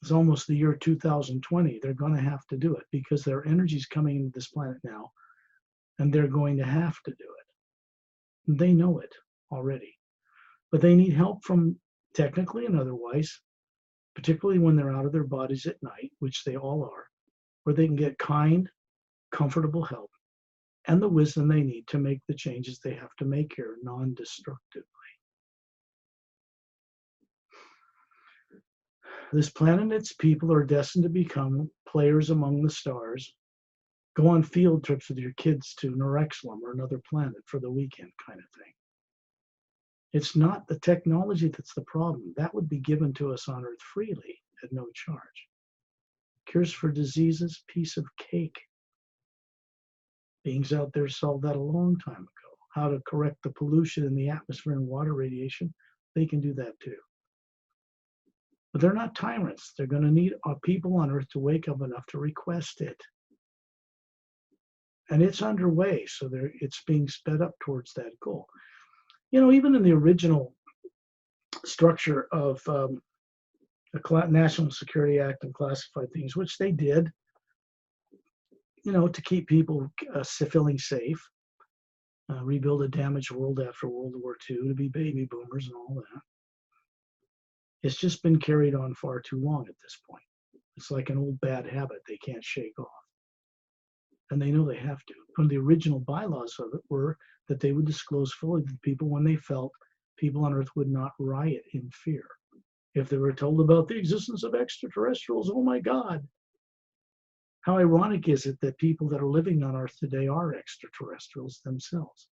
It's almost the year 2020. They're going to have to do it because their energy's coming into this planet now, and they're going to have to do it. They know it already, but they need help from technically and otherwise, particularly when they're out of their bodies at night, which they all are, where they can get kind, comfortable help and the wisdom they need to make the changes they have to make here non-destructively. This planet and its people are destined to become players among the stars. Go on field trips with your kids to Norexlum or another planet for the weekend kind of thing. It's not the technology that's the problem. That would be given to us on Earth freely at no charge. Cures for diseases, piece of cake. Beings out there solved that a long time ago. How to correct the pollution in the atmosphere and water radiation, they can do that too. But they're not tyrants. They're going to need people on Earth to wake up enough to request it. And it's underway, so it's being sped up towards that goal. You know, even in the original structure of the National Security Act and classified things, which they did, you know, to keep people feeling safe, rebuild a damaged world after World War II, to be baby boomers and all that. It's just been carried on far too long at this point. It's like an old bad habit they can't shake off. And they know they have to. One of the original bylaws of it were that they would disclose fully to people when they felt people on Earth would not riot in fear. If they were told about the existence of extraterrestrials, oh my God. How ironic is it that people that are living on Earth today are extraterrestrials themselves?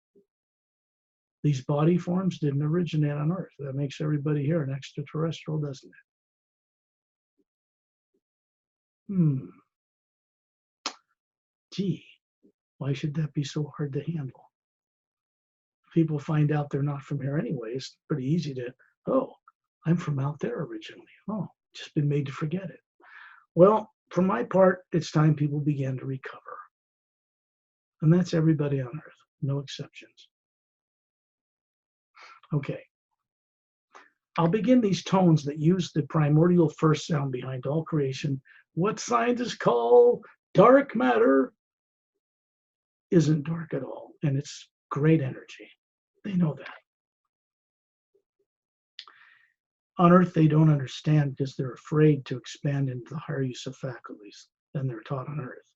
These body forms didn't originate on Earth. That makes everybody here an extraterrestrial, doesn't it? Gee, why should that be so hard to handle? People find out they're not from here anyway. It's pretty easy to, oh, I'm from out there originally. Oh, just been made to forget it. Well, for my part, it's time people began to recover. And that's everybody on Earth, no exceptions. Okay. I'll begin these tones that use the primordial first sound behind all creation. What scientists call dark matter isn't dark at all, and it's great energy. They know that. On Earth, they don't understand because they're afraid to expand into the higher use of faculties than they're taught on Earth.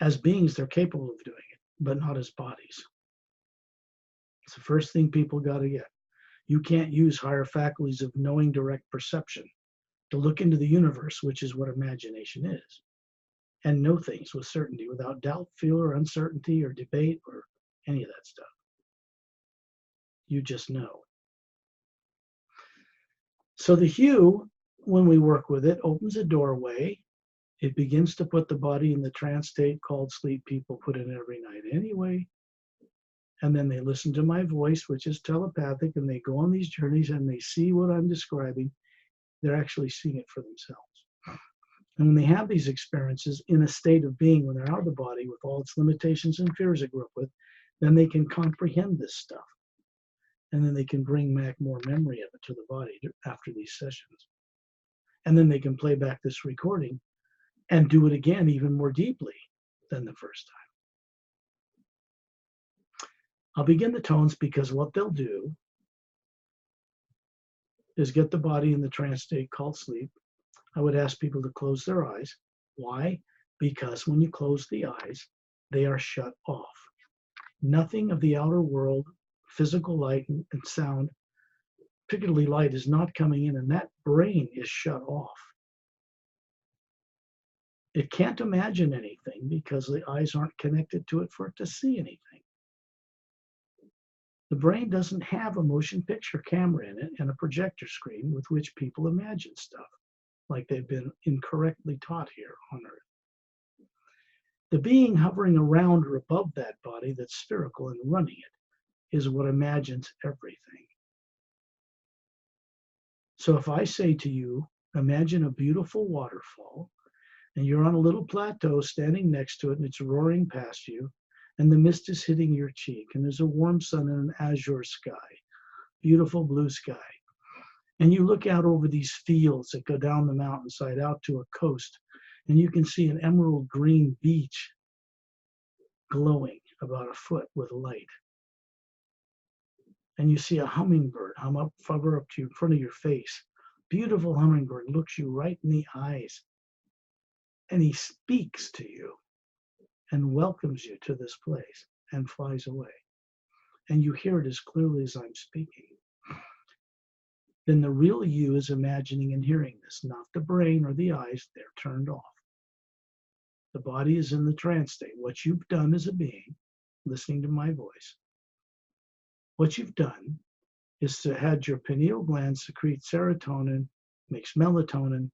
As beings, they're capable of doing it, but not as bodies. It's the first thing people got to get. You can't use higher faculties of knowing direct perception to look into the universe, which is what imagination is, and know things with certainty without doubt, fear, or uncertainty, or debate, or any of that stuff. You just know. So the hue, when we work with it, opens a doorway. It begins to put the body in the trance state called sleep. People put in every night anyway. And then they listen to my voice, which is telepathic, and they go on these journeys and they see what I'm describing. They're actually seeing it for themselves. And when they have these experiences in a state of being, when they're out of the body with all its limitations and fears they grew up with, then they can comprehend this stuff. And then they can bring back more memory of it to the body after these sessions. And then they can play back this recording and do it again even more deeply than the first time. I'll begin the tones because what they'll do is get the body in the trance state called sleep. I would ask people to close their eyes. Why? Because when you close the eyes, they are shut off. Nothing of the outer world, physical light and sound, particularly light, is not coming in, and that brain is shut off. It can't imagine anything because the eyes aren't connected to it for it to see anything. The brain doesn't have a motion picture camera in it and a projector screen with which people imagine stuff, like they've been incorrectly taught here on Earth. The being hovering around or above that body that's spherical and running it is what imagines everything. So if I say to you, imagine a beautiful waterfall, And you're on a little plateau standing next to it, and it's roaring past you, and the mist is hitting your cheek, and there's a warm sun and an azure sky, beautiful blue sky. And you look out over these fields that go down the mountainside out to a coast, and you can see an emerald green beach glowing about a foot with light. And you see a hummingbird hum up, hover up to you in front of your face. Beautiful hummingbird looks you right in the eyes, and he speaks to you and welcomes you to this place and flies away. And you hear it as clearly as I'm speaking. Then the real you is imagining and hearing this, not the brain or the eyes. They're turned off. The body is in the trance state. What you've done as a being, listening to my voice, what you've done is to had your pineal gland secrete serotonin, makes melatonin,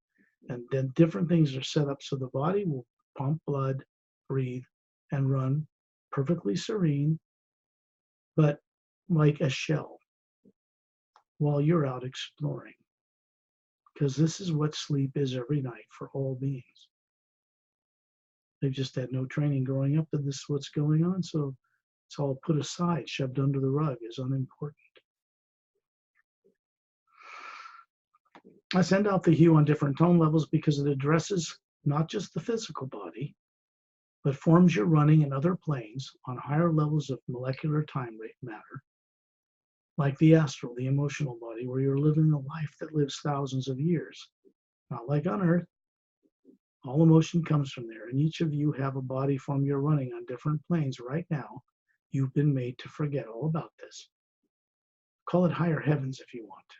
and then different things are set up so the body will pump blood, breathe, and run perfectly serene, but like a shell while you're out exploring. Because this is what sleep is every night for all beings. They've just had no training growing up that this is what's going on, so it's all put aside, shoved under the rug as unimportant. I send out the hue on different tone levels because it addresses not just the physical body, but forms you're running in other planes on higher levels of molecular time rate matter, like the astral, the emotional body, where you're living a life that lives thousands of years. Not like on Earth. All emotion comes from there, and each of you have a body form you're running on different planes right now. You've been made to forget all about this. Call it higher heavens if you want to.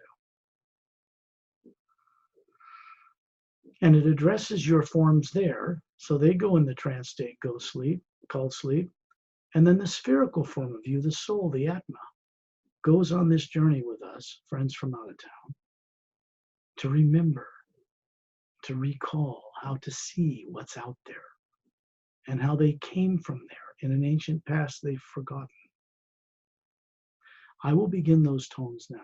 And it addresses your forms there, so they go in the trance state, go sleep, called sleep. And then the spherical form of you, the soul, the Atma, goes on this journey with us, friends from out of town, to remember, to recall how to see what's out there and how they came from there in an ancient past they've forgotten. I will begin those tones now.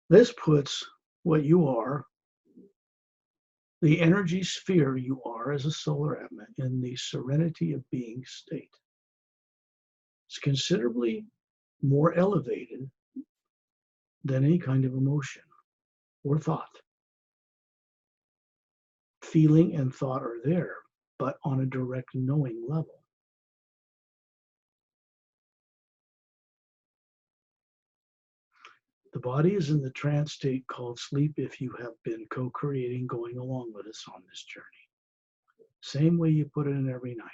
This puts what you are, the energy sphere you are as a solar Atma, in the serenity of being state. It's considerably more elevated than any kind of emotion or thought. Feeling and thought are there, but on a direct knowing level. The body is in the trance state called sleep if you have been co-creating, going along with us on this journey. Same way you put it in every night,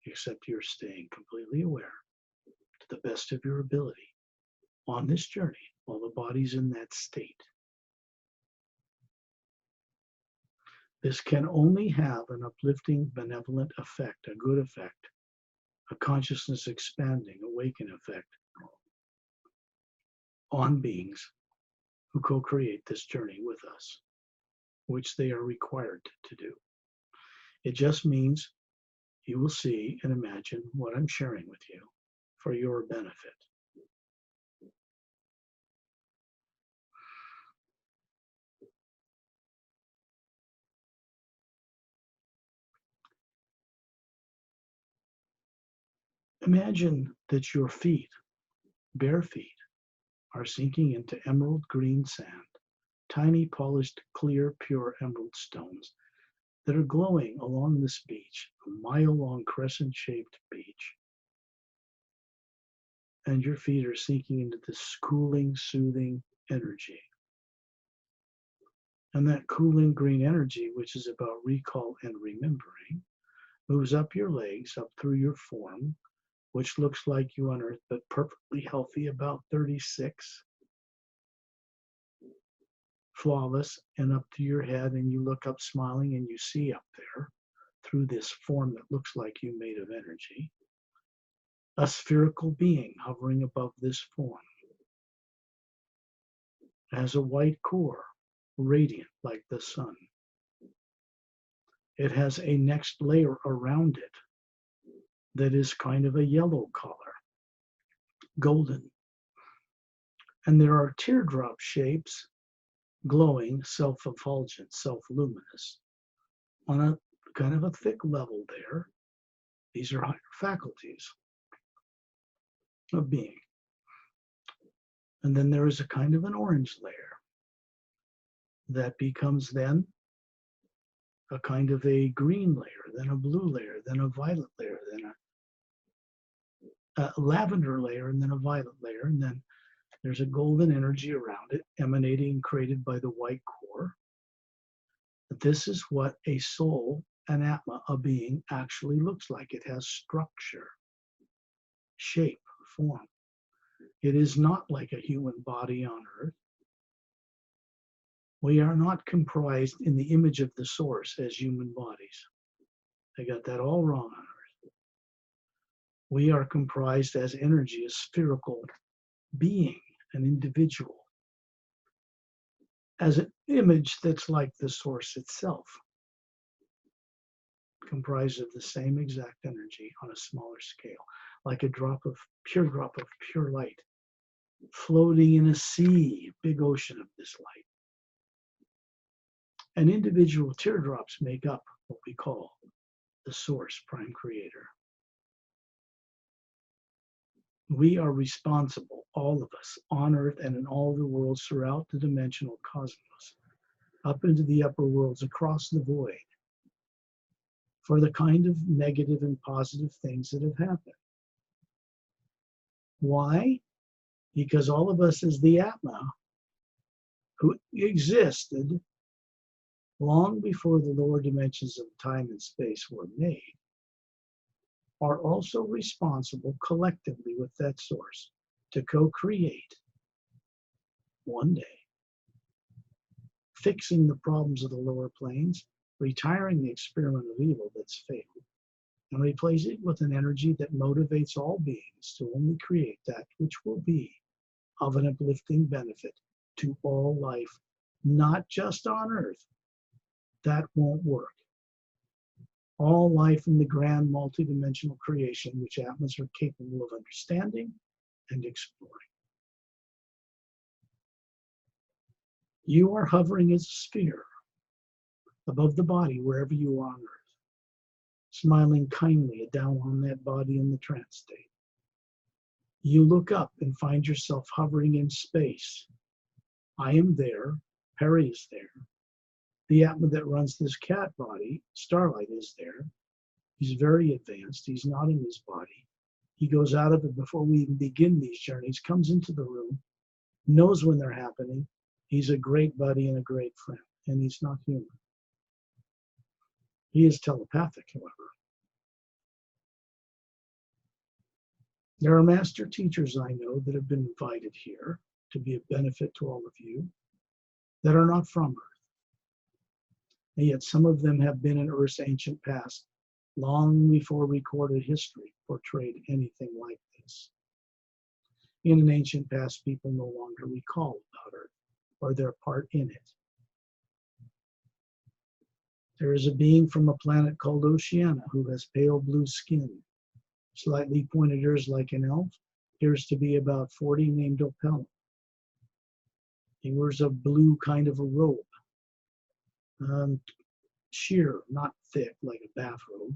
except you're staying completely aware to the best of your ability on this journey while the body's in that state. This can only have an uplifting, benevolent effect, a good effect, a consciousness expanding, awaken effect on beings who co-create this journey with us, which they are required to do. It just means you will see and imagine what I'm sharing with you for your benefit. Imagine that your feet, bare feet, are sinking into emerald green sand, tiny polished, clear, pure emerald stones that are glowing along this beach, a mile-long crescent-shaped beach. And your feet are sinking into this cooling, soothing energy. And that cooling green energy, which is about recall and remembering, moves up your legs, up through your form, which looks like you on Earth, but perfectly healthy, about 36, flawless, and up to your head, and you look up smiling, and you see up there, through this form that looks like you made of energy, a spherical being hovering above this form. It has a white core, radiant like the sun. It has a next layer around it that is kind of a yellow color, golden. And there are teardrop shapes, glowing, self-effulgent, self-luminous, on a kind of a thick level there. These are higher faculties of being. And then there is a kind of an orange layer that becomes then a kind of a green layer, then a blue layer, then a violet layer, then a lavender layer, and then a violet layer, and then there's a golden energy around it, emanating, created by the white core. But this is what a soul, an Atma, a being, actually looks like. It has structure, shape, form. It is not like a human body on Earth. We are not comprised in the image of the source as human bodies. They got that all wrong on Earth. We are comprised as energy, a spherical being, an individual, as an image that's like the source itself, comprised of the same exact energy on a smaller scale, like a pure light, floating in a sea, big ocean of this light. And individual teardrops make up what we call the source, prime creator. We are responsible, all of us, on Earth and in all the worlds throughout the dimensional cosmos, up into the upper worlds, across the void, for the kind of negative and positive things that have happened. Why? Because all of us, as the Atma, who existed long before the lower dimensions of time and space were made, are also responsible collectively with that source to co-create one day, fixing the problems of the lower planes, retiring the experiment of evil that's failed, and replacing it with an energy that motivates all beings to only create that which will be of an uplifting benefit to all life, not just on Earth. That won't work. All life in the grand multidimensional creation which Atmas are capable of understanding and exploring. You are hovering as a sphere above the body wherever you are on Earth, smiling kindly down on that body in the trance state. You look up and find yourself hovering in space. I am there, Perry is there. The Atma that runs this cat body, Starlight, is there. He's very advanced. He's not in his body. He goes out of it before we even begin these journeys, comes into the room, knows when they're happening. He's a great buddy and a great friend, and he's not human. He is telepathic, however. There are master teachers I know that have been invited here to be of benefit to all of you that are not from Earth. And yet some of them have been in Earth's ancient past, long before recorded history portrayed anything like this. In an ancient past, people no longer recall about Earth or their part in it. There is a being from a planet called Oceania who has pale blue skin, slightly pointed ears like an elf, appears to be about 40, named Opel. He wears a blue kind of a robe, sheer, not thick like a bathrobe.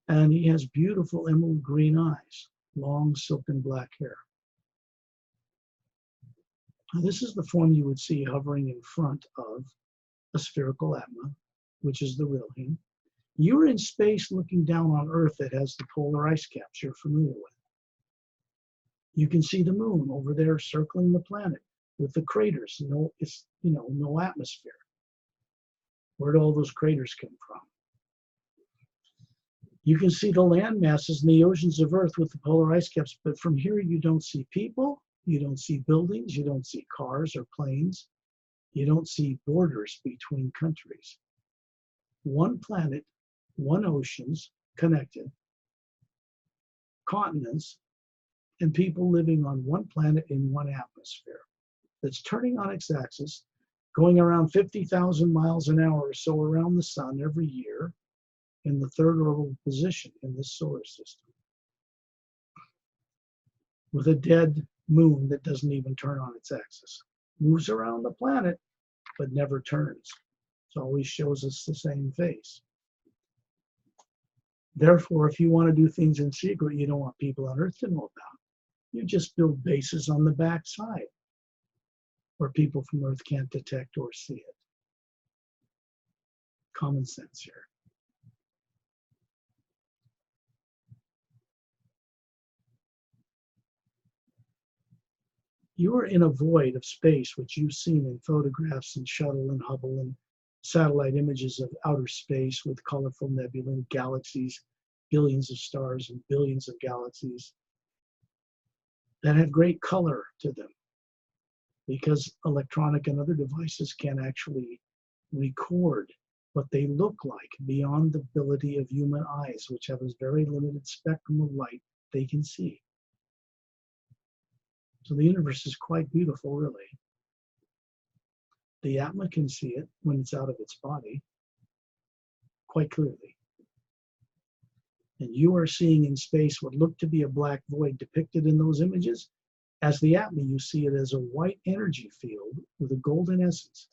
And he has beautiful emerald green eyes, long silken black hair. Now, this is the form you would see hovering in front of a spherical Atma, which is the real him. You're in space looking down on Earth that has the polar ice caps you're familiar with. You can see the moon over there circling the planet with the craters. No atmosphere. Where do all those craters come from? You can see the land masses and the oceans of Earth with the polar ice caps, but from here you don't see people, you don't see buildings, you don't see cars or planes, you don't see borders between countries. One planet, one oceans connected, continents, and people living on one planet in one atmosphere that's turning on its axis, going around 50,000 miles an hour or so around the sun every year in the third orbital position in this solar system, with a dead moon that doesn't even turn on its axis. Moves around the planet, but never turns. It always shows us the same face. Therefore, if you want to do things in secret you don't want people on Earth to know about, you just build bases on the backside where people from Earth can't detect or see it. Common sense here. You are in a void of space which you've seen in photographs and shuttle and Hubble and satellite images of outer space with colorful nebulae and galaxies, billions of stars and billions of galaxies that have great color to them because electronic and other devices can actually record what they look like beyond the ability of human eyes, which have a very limited spectrum of light they can see. So the universe is quite beautiful, really. The Atma can see it when it's out of its body quite clearly. And you are seeing in space what looked to be a black void depicted in those images. As the Atma, you see it as a white energy field with a golden essence.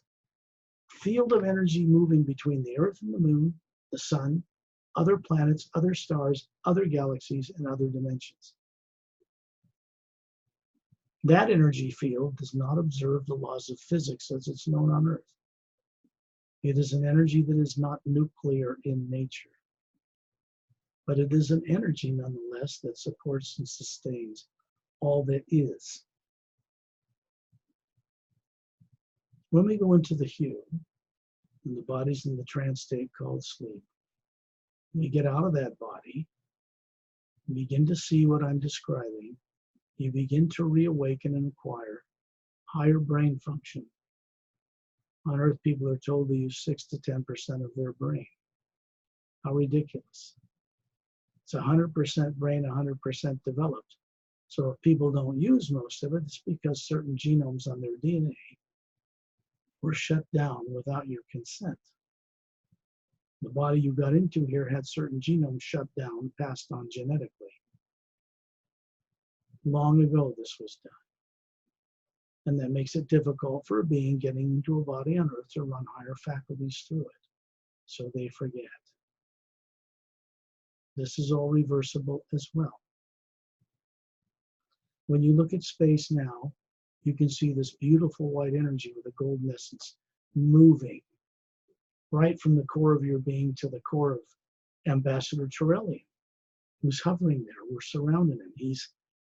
Field of energy moving between the Earth and the Moon, the Sun, other planets, other stars, other galaxies, and other dimensions. That energy field does not observe the laws of physics as it's known on Earth. It is an energy that is not nuclear in nature, but it is an energy nonetheless that supports and sustains all that is. When we go into the hue, And the body's in the trance state called sleep. When you get out of that body, you begin to see what I'm describing. You begin to reawaken and acquire higher brain function. On Earth, people are told to use 6 to 10% of their brain. How ridiculous. It's 100% brain, 100% developed. So if people don't use most of it, it's because certain genomes on their DNA were shut down without your consent. The body you got into here had certain genomes shut down, passed on genetically. Long ago this was done. And that makes it difficult for a being getting into a body on Earth to run higher faculties through it. So they forget. This is all reversible as well. When you look at space now, you can see this beautiful white energy with a golden essence moving right from the core of your being to the core of Ambassador Torellian, who's hovering there. We're surrounding him. He's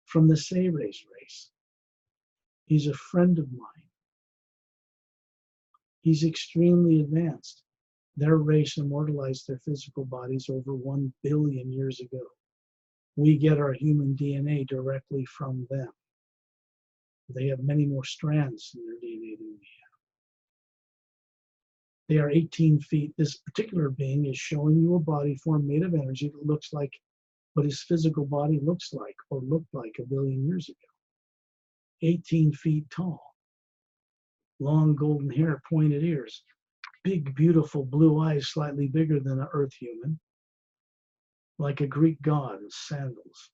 from the Sayres race. He's a friend of mine. He's extremely advanced. Their race immortalized their physical bodies over 1 billion years ago. We get our human DNA directly from them. They have many more strands in their DNA than we have. They are 18 feet. This particular being is showing you a body form made of energy that looks like what his physical body looks like or looked like 1 billion years ago. 18 feet tall. Long golden hair, pointed ears. Big, beautiful blue eyes, slightly bigger than an Earth human. Like a Greek god with sandals.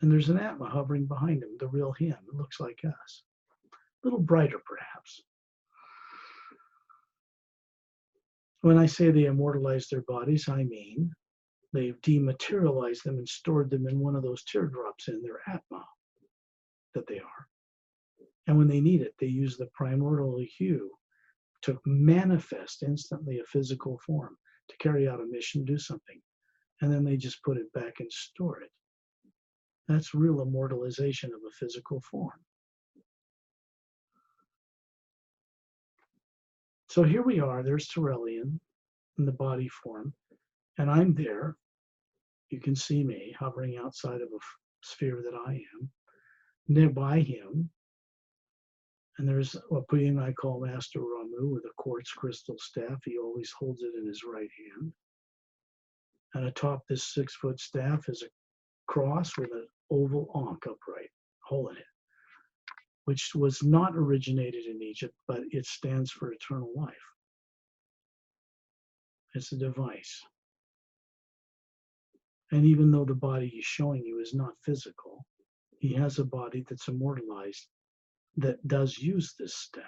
And there's an Atma hovering behind him, the real him. It looks like us. A little brighter, perhaps. When I say they immortalized their bodies, I mean they've dematerialized them and stored them in one of those teardrops in their Atma that they are. And when they need it, they use the primordial hue to manifest instantly a physical form, to carry out a mission, do something. And then they just put it back and store it. That's real immortalization of a physical form. So here we are, there's Torellian in the body form, and I'm there. You can see me hovering outside of a sphere that I am. Nearby him, and there's what Puying I call Master Ramu with a quartz crystal staff. He always holds it in his right hand. And atop this 6-foot staff is a cross with an oval ankh upright, hole in it, which was not originated in Egypt, but it stands for eternal life. It's a device. And even though the body he's showing you is not physical, he has a body that's immortalized that does use this staff.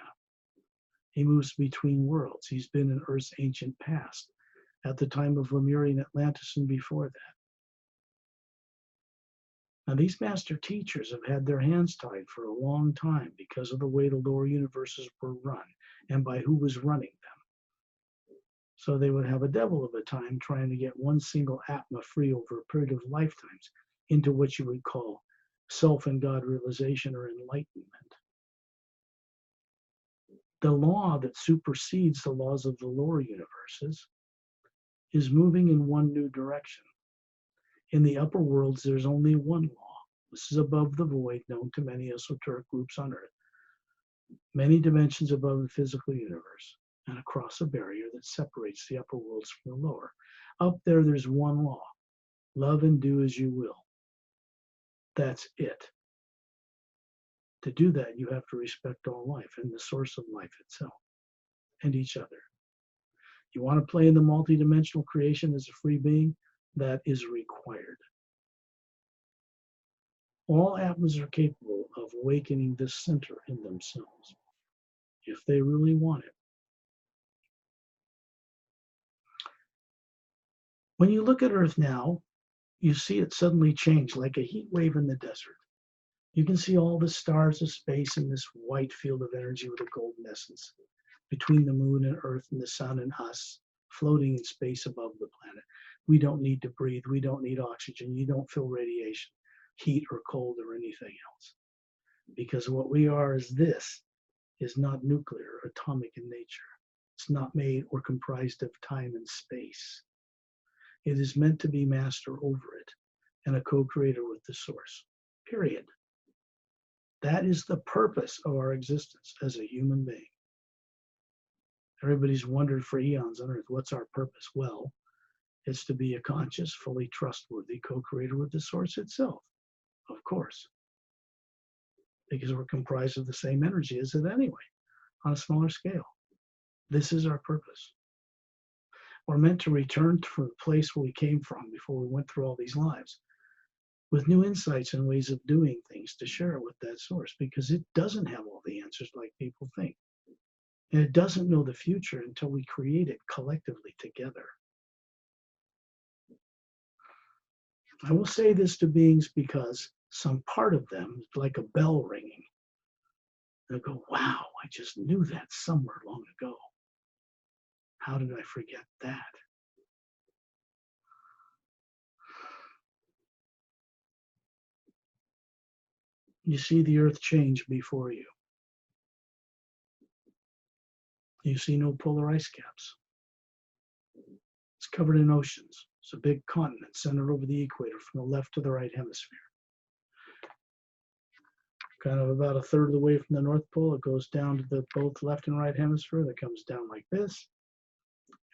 He moves between worlds. He's been in Earth's ancient past, at the time of Lemurian Atlantis and before that. Now, these master teachers have had their hands tied for a long time because of the way the lower universes were run and by who was running them. So they would have a devil of a time trying to get one single Atma free over a period of lifetimes into what you would call self and God realization or enlightenment. The law that supersedes the laws of the lower universes is moving in one new direction. In the upper worlds, there's only one law. This is above the void, known to many esoteric groups on Earth. Many dimensions above the physical universe and across a barrier that separates the upper worlds from the lower. Up there, there's one law. Love and do as you will. That's it. To do that, you have to respect all life and the source of life itself and each other. You want to play in the multidimensional creation as a free being? That is required. All Atmas are capable of awakening this center in themselves, if they really want it. When you look at Earth now, you see it suddenly change like a heat wave in the desert. You can see all the stars of space in this white field of energy with a golden essence between the moon and Earth and the sun and us, floating in space above the planet. We don't need to breathe. We don't need oxygen. You don't feel radiation, heat or cold or anything else. Because what we are is this. is not nuclear or atomic in nature. It's not made or comprised of time and space. It is meant to be master over it and a co-creator with the source, period. That is the purpose of our existence as a human being. Everybody's wondered for eons on earth, what's our purpose? Well, it's to be a conscious, fully trustworthy co-creator with the source itself, of course, because we're comprised of the same energy as it anyway, on a smaller scale. This is our purpose. We're meant to return to the place where we came from before we went through all these lives, with new insights and ways of doing things to share it with that source, because it doesn't have all the answers like people think. And it doesn't know the future until we create it collectively together. I will say this to beings because some part of them is like a bell ringing. They'll go, wow, I just knew that somewhere long ago. How did I forget that? You see the earth change before you. You see no polar ice caps. It's covered in oceans. It's a big continent centered over the equator from the left to the right hemisphere. Kind of about a third of the way from the North Pole, it goes down to the both left and right hemisphere. That comes down like this.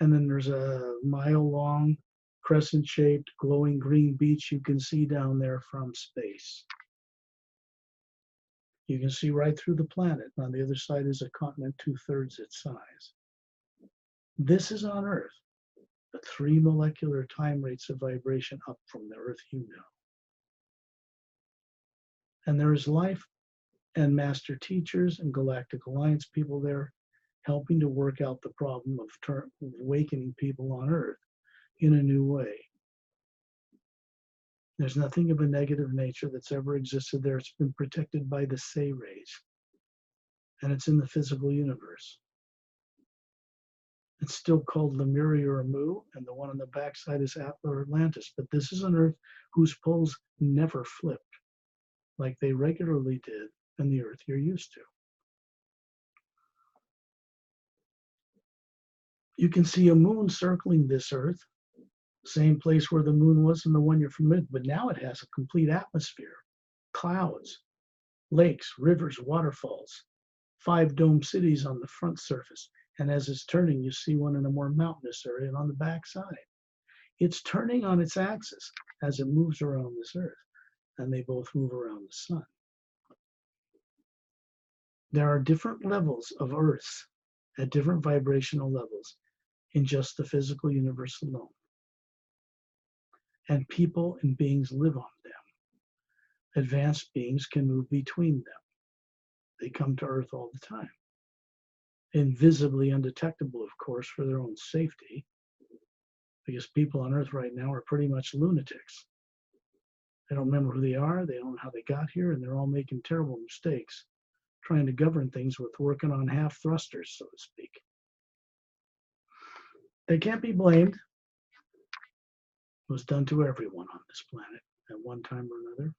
And then there's a mile-long, crescent-shaped, glowing green beach you can see down there from space. You can see right through the planet. On the other side is a continent 2/3 its size. This is on Earth, the 3 molecular time rates of vibration up from the Earth you know. And there is life and master teachers and galactic alliance people there helping to work out the problem of awakening people on Earth in a new way. There's nothing of a negative nature that's ever existed there. It's been protected by the Say rays, and it's in the physical universe. It's still called Lemuria or Mu, and the one on the backside is Atma or Atlantis. But this is an Earth whose poles never flipped, like they regularly did in the Earth you're used to. You can see a moon circling this Earth, same place where the moon was and the one you're familiar with, but now it has a complete atmosphere, clouds, lakes, rivers, waterfalls, 5 dome cities on the front surface. And as it's turning, you see one in a more mountainous area and on the back side. It's turning on its axis as it moves around this Earth, and they both move around the sun. There are different levels of Earths at different vibrational levels in just the physical universe alone. And people and beings live on them. Advanced beings can move between them. They come to Earth all the time. Invisibly undetectable, of course, for their own safety, because people on Earth right now are pretty much lunatics. They don't remember who they are, they don't know how they got here, and they're all making terrible mistakes, trying to govern things with working on half thrusters, so to speak. They can't be blamed. It was done to everyone on this planet at one time or another.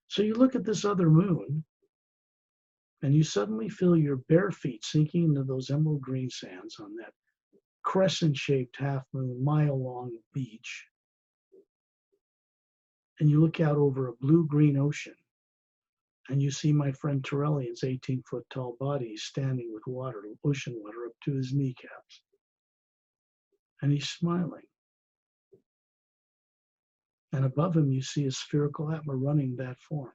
So you look at this other moon, and you suddenly feel your bare feet sinking into those emerald green sands on that crescent-shaped half-moon, mile-long beach. And you look out over a blue-green ocean, and you see my friend Torellian's 18-foot tall body standing with water, ocean water, up to his kneecaps. And he's smiling. And above him, you see a spherical Atma running that form.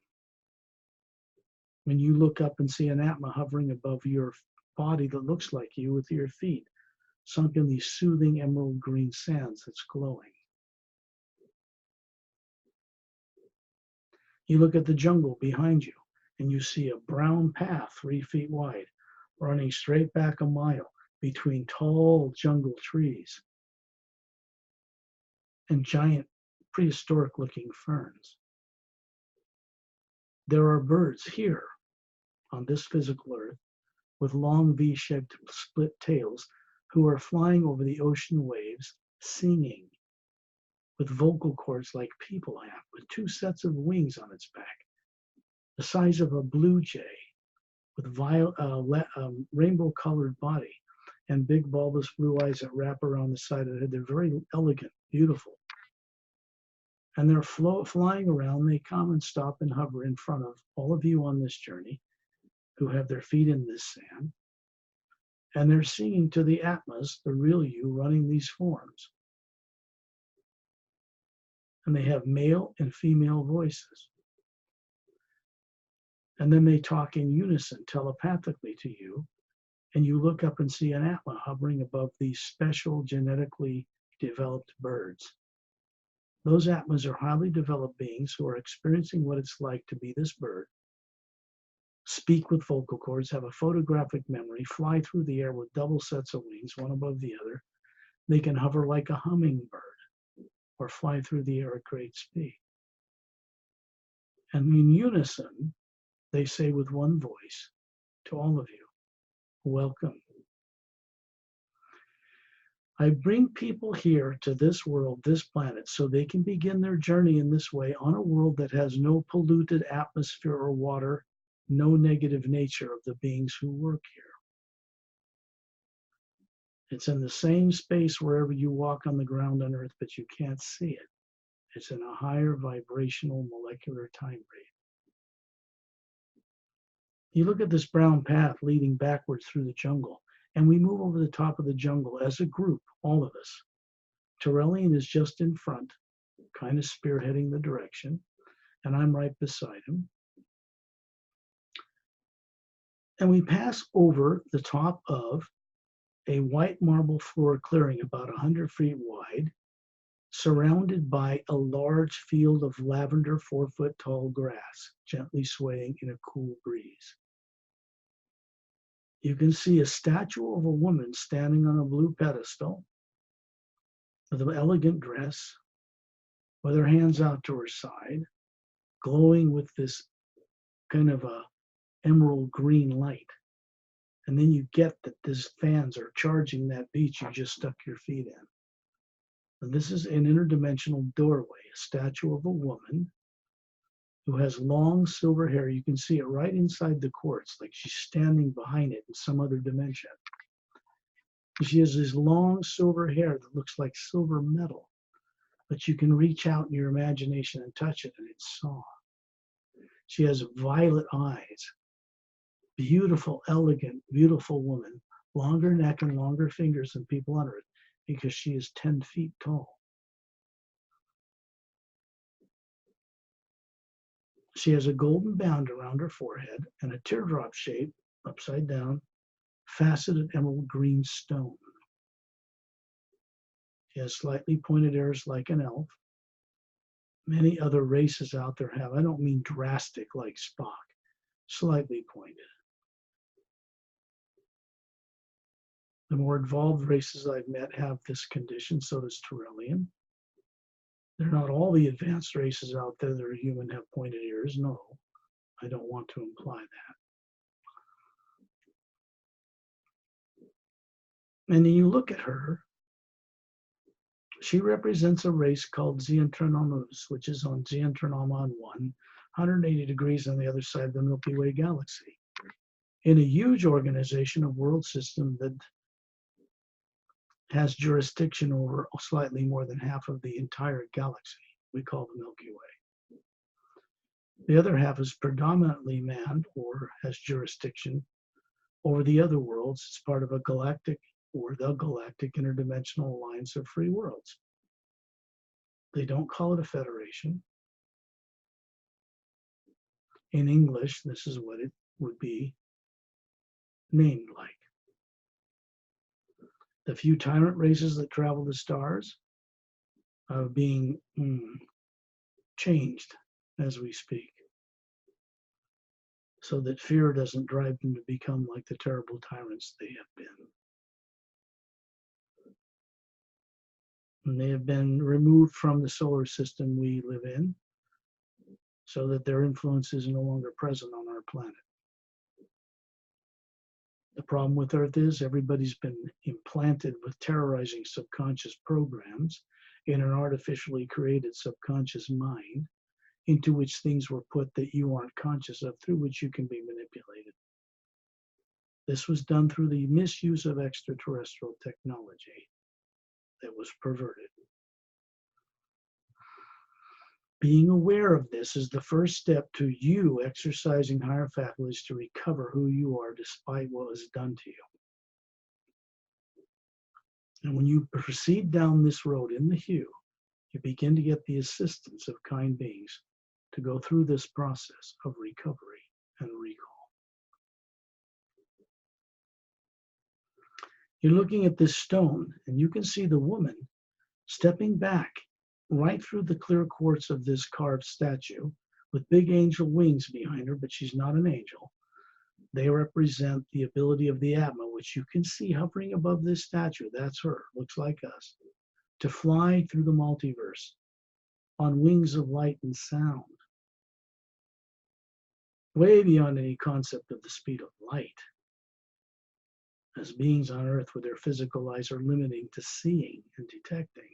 When you look up and see an Atma hovering above your body that looks like you with your feet sunk in these soothing emerald green sands that's glowing. You look at the jungle behind you, and you see a brown path 3 feet wide, running straight back a mile between tall jungle trees and giant prehistoric-looking ferns. There are birds here on this physical Earth with long V-shaped split tails who are flying over the ocean waves, singing with vocal cords like people have, with 2 sets of wings on its back, the size of a blue jay, with rainbow-colored body and big bulbous blue eyes that wrap around the side of the head. They're very elegant, beautiful. And they're flying around. They come and stop and hover in front of all of you on this journey who have their feet in this sand. And they're singing to the Atmas, the real you, running these forms. And they have male and female voices. And then they talk in unison telepathically to you. And you look up and see an Atma hovering above these special genetically developed birds. Those Atmas are highly developed beings who are experiencing what it's like to be this bird, speak with vocal cords, have a photographic memory, fly through the air with double sets of wings, one above the other. They can hover like a hummingbird or fly through the air at great speed. And in unison, they say with one voice to all of you, welcome. I bring people here to this world, this planet, so they can begin their journey in this way on a world that has no polluted atmosphere or water, no negative nature of the beings who work here. It's in the same space wherever you walk on the ground on Earth, but you can't see it. It's in a higher vibrational molecular time rate. You look at this brown path leading backwards through the jungle, and we move over the top of the jungle as a group, all of us. Terrellian is just in front, kind of spearheading the direction, and I'm right beside him. And we pass over the top of a white marble floor clearing about 100 feet wide, surrounded by a large field of lavender 4-foot-tall grass, gently swaying in a cool breeze. You can see a statue of a woman standing on a blue pedestal with an elegant dress, with her hands out to her side, glowing with this kind of a emerald green light. And then you get that these fans are charging that beach you just stuck your feet in. And this is an interdimensional doorway, a statue of a woman who has long silver hair. You can see it right inside the quartz, like she's standing behind it in some other dimension. She has this long silver hair that looks like silver metal, but you can reach out in your imagination and touch it, and it's soft. She has violet eyes. Beautiful, elegant, beautiful woman, longer neck and longer fingers than people on Earth because she is 10 feet tall. She has a golden band around her forehead and a teardrop shape, upside down, faceted emerald green stone. She has slightly pointed ears like an elf. Many other races out there have, I don't mean drastic like Spock, slightly pointed. The more evolved races I've met have this condition, so does Terrellian. They're not all the advanced races out there that are human have pointed ears. No, I don't want to imply that. And then you look at her, she represents a race called Zeontronomus, which is on Zeontronomon 1, 180 degrees on the other side of the Milky Way galaxy, in a huge organization, a world system that has jurisdiction over slightly more than half of the entire galaxy we call the Milky Way. The other half is predominantly manned or has jurisdiction over the other worlds. It's part of a galactic or the galactic interdimensional alliance of free worlds. They don't call it a federation. In English, this is what it would be named like. The few tyrant races that travel the stars are being changed as we speak, so that fear doesn't drive them to become like the terrible tyrants they have been. And they have been removed from the solar system we live in, so that their influence is no longer present on our planet. The problem with Earth is everybody's been implanted with terrorizing subconscious programs in an artificially created subconscious mind into which things were put that you aren't conscious of, through which you can be manipulated. This was done through the misuse of extraterrestrial technology that was perverted. Being aware of this is the first step to you exercising higher faculties to recover who you are despite what was done to you. And when you proceed down this road in the hue, you begin to get the assistance of kind beings to go through this process of recovery and recall. You're looking at this stone, and you can see the woman stepping back right through the clear quartz of this carved statue with big angel wings behind her, but she's not an angel. They represent the ability of the Atma, which you can see hovering above this statue. That's her, looks like us, to fly through the multiverse on wings of light and sound, way beyond any concept of the speed of light. As beings on earth with their physical eyes are limiting to seeing and detecting.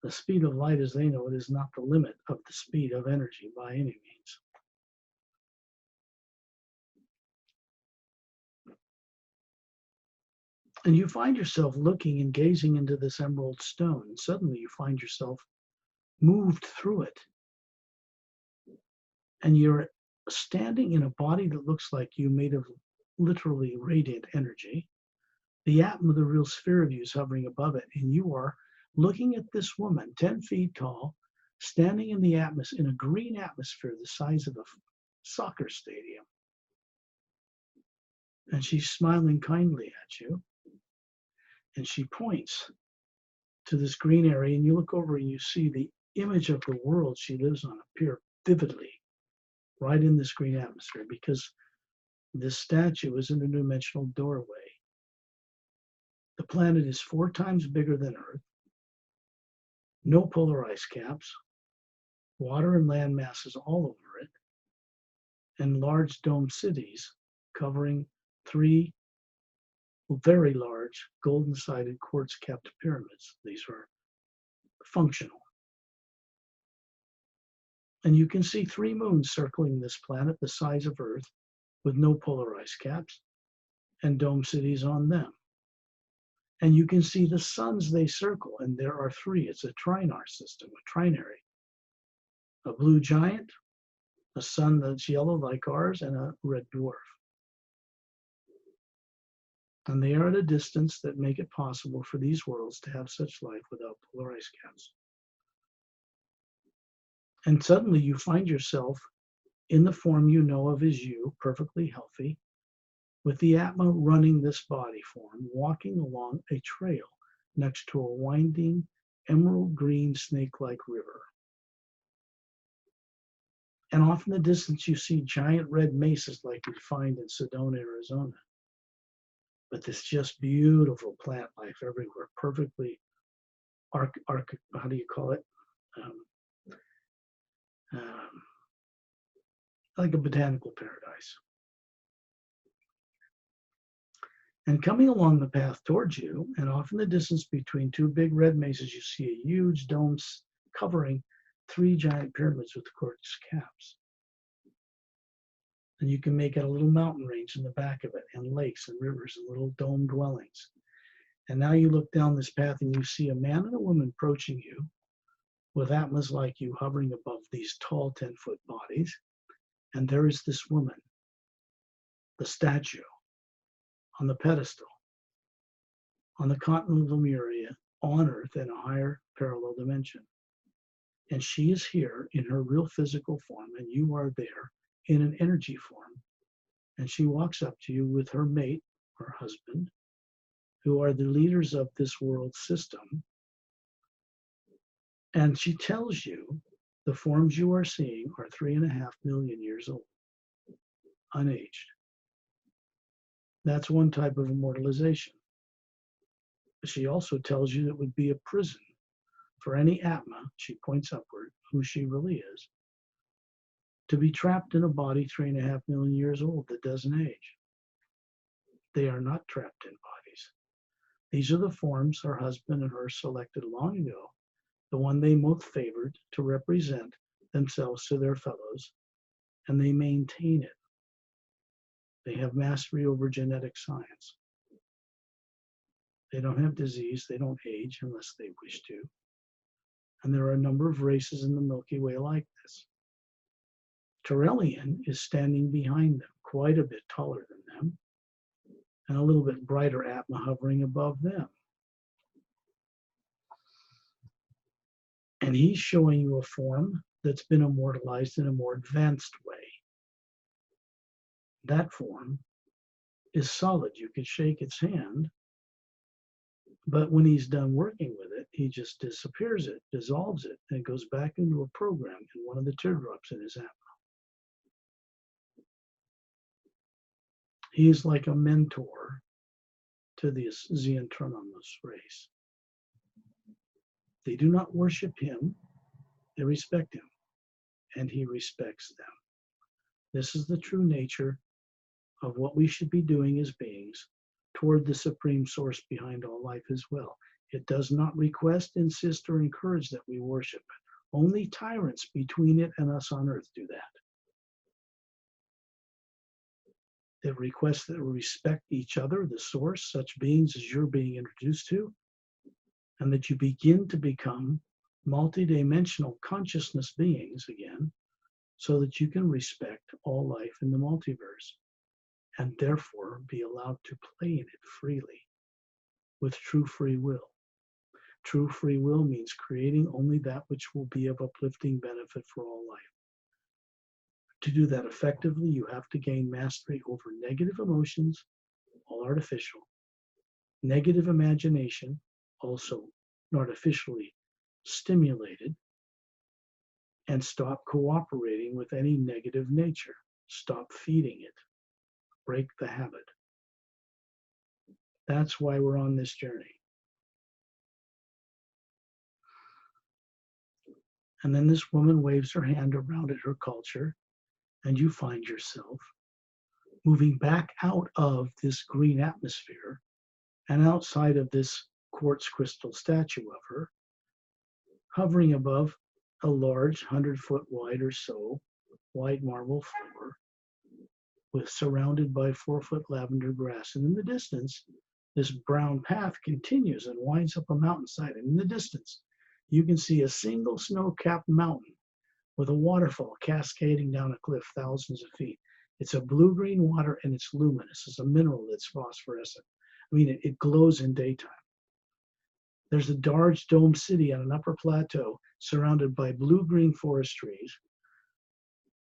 The speed of light as they know it is not the limit of the speed of energy by any means. And you find yourself looking and gazing into this emerald stone, and suddenly you find yourself moved through it. And you're standing in a body that looks like you, made of literally radiant energy. The Atma, the real sphere of you, is hovering above it, and you are looking at this woman, 10 feet tall, standing in the atmosphere, in a green atmosphere the size of a soccer stadium. And she's smiling kindly at you. And she points to this green area, and you look over and you see the image of the world she lives on appear vividly right in this green atmosphere, because this statue is an interdimensional doorway. The planet is 4 times bigger than Earth, no polar ice caps, water and land masses all over it, and large domed cities covering 3 very large golden-sided quartz-capped pyramids. These are functional. And you can see 3 moons circling this planet the size of Earth with no polar ice caps and dome cities on them. And you can see the suns they circle, and there are 3. It's a trinar system, a trinary. A blue giant, a sun that's yellow like ours, and a red dwarf. And they are at a distance that make it possible for these worlds to have such life without polar ice caps. And suddenly you find yourself in the form you know of as you, perfectly healthy, with the Atma running this body form, walking along a trail next to a winding emerald green snake-like river. And off in the distance you see giant red mesas like you'd find in Sedona, Arizona. But this just beautiful plant life everywhere, perfectly, how do you call it? Like a botanical paradise. And coming along the path towards you, and off in the distance between 2 big red mesas, you see a huge dome covering 3 giant pyramids with quartz caps. And you can make out a little mountain range in the back of it, and lakes and rivers and little dome dwellings. And now you look down this path and you see a man and a woman approaching you with Atmas like you hovering above these tall 10-foot bodies. And there is this woman, the statue, on the pedestal, on the continent of Lemuria, on Earth in a higher parallel dimension. And she is here in her real physical form, and you are there in an energy form. And she walks up to you with her mate, her husband, who are the leaders of this world system. And she tells you the forms you are seeing are 3.5 million years old, unaged. That's one type of immortalization. She also tells you it would be a prison for any Atma, she points upward, who she really is, to be trapped in a body 3.5 million years old that doesn't age. They are not trapped in bodies. These are the forms her husband and her selected long ago, the one they most favored to represent themselves to their fellows, and they maintain it. They have mastery over genetic science. They don't have disease. They don't age unless they wish to. And there are a number of races in the Milky Way like this. Turelian is standing behind them, quite a bit taller than them, and a little bit brighter Atma hovering above them. And he's showing you a form that's been immortalized in a more advanced way. That form is solid. You could shake its hand, but when he's done working with it, he just disappears it, dissolves it, and it goes back into a program in one of the teardrops in his Atma. He is like a mentor to the Zeontronomos race. They do not worship him, they respect him, and he respects them. This is the true nature of what we should be doing as beings toward the supreme source behind all life as well. It does not request, insist, or encourage that we worship it. Only tyrants between it and us on earth do that. It requests that we respect each other, the source, such beings as you're being introduced to, and that you begin to become multidimensional consciousness beings again, so that you can respect all life in the multiverse, and therefore be allowed to play in it freely with true free will. True free will means creating only that which will be of uplifting benefit for all life. To do that effectively, you have to gain mastery over negative emotions, all artificial, negative imagination, also artificially stimulated, and stop cooperating with any negative nature. Stop feeding it. Break the habit. That's why we're on this journey. And then this woman waves her hand around at her culture, and you find yourself moving back out of this green atmosphere and outside of this quartz crystal statue of her, hovering above a large 100-foot wide or so white marble floor, with surrounded by 4-foot lavender grass. And in the distance, this brown path continues and winds up a mountainside. And in the distance, you can see a single snow-capped mountain with a waterfall cascading down a cliff thousands of feet. It's a blue-green water and it's luminous. It's a mineral that's phosphorescent. I mean, it glows in daytime. There's a large domed city on an upper plateau surrounded by blue-green forest trees.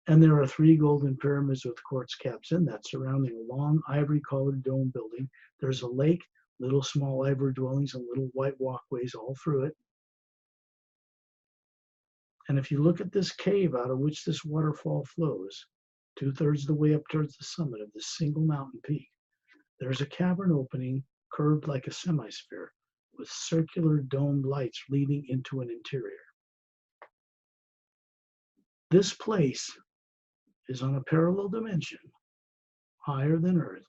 And there are 3 golden pyramids with quartz caps in that, surrounding a long ivory-colored dome building. There's a lake, little small ivory dwellings, and little white walkways all through it. And if you look at this cave out of which this waterfall flows, 2/3 the way up towards the summit of this single mountain peak, there's a cavern opening curved like a semisphere with circular domed lights leading into an interior. This place is on a parallel dimension, higher than Earth,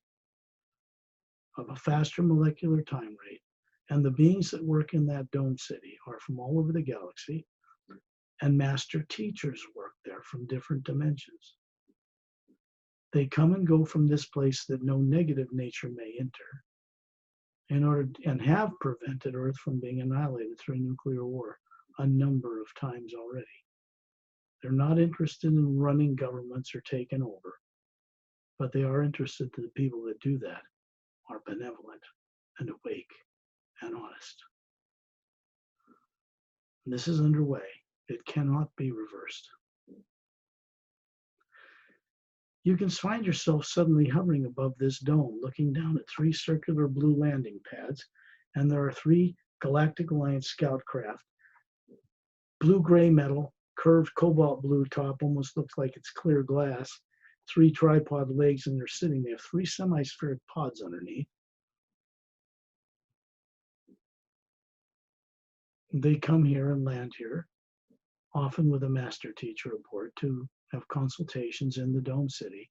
of a faster molecular time rate, and the beings that work in that dome city are from all over the galaxy, and master teachers work there from different dimensions. They come and go from this place that no negative nature may enter, in order and have prevented Earth from being annihilated through a nuclear war a number of times already. They're not interested in running governments or taking over, but they are interested that the people that do that are benevolent and awake and honest. And this is underway. It cannot be reversed. You can find yourself suddenly hovering above this dome, looking down at 3 circular blue landing pads, and there are 3 Galactic Alliance scout craft, blue-gray metal, curved cobalt blue top, almost looks like it's clear glass, 3 tripod legs, and they're sitting. They have 3 semi-spheric pods underneath. They come here and land here, often with a master teacher aboard, to have consultations in the dome city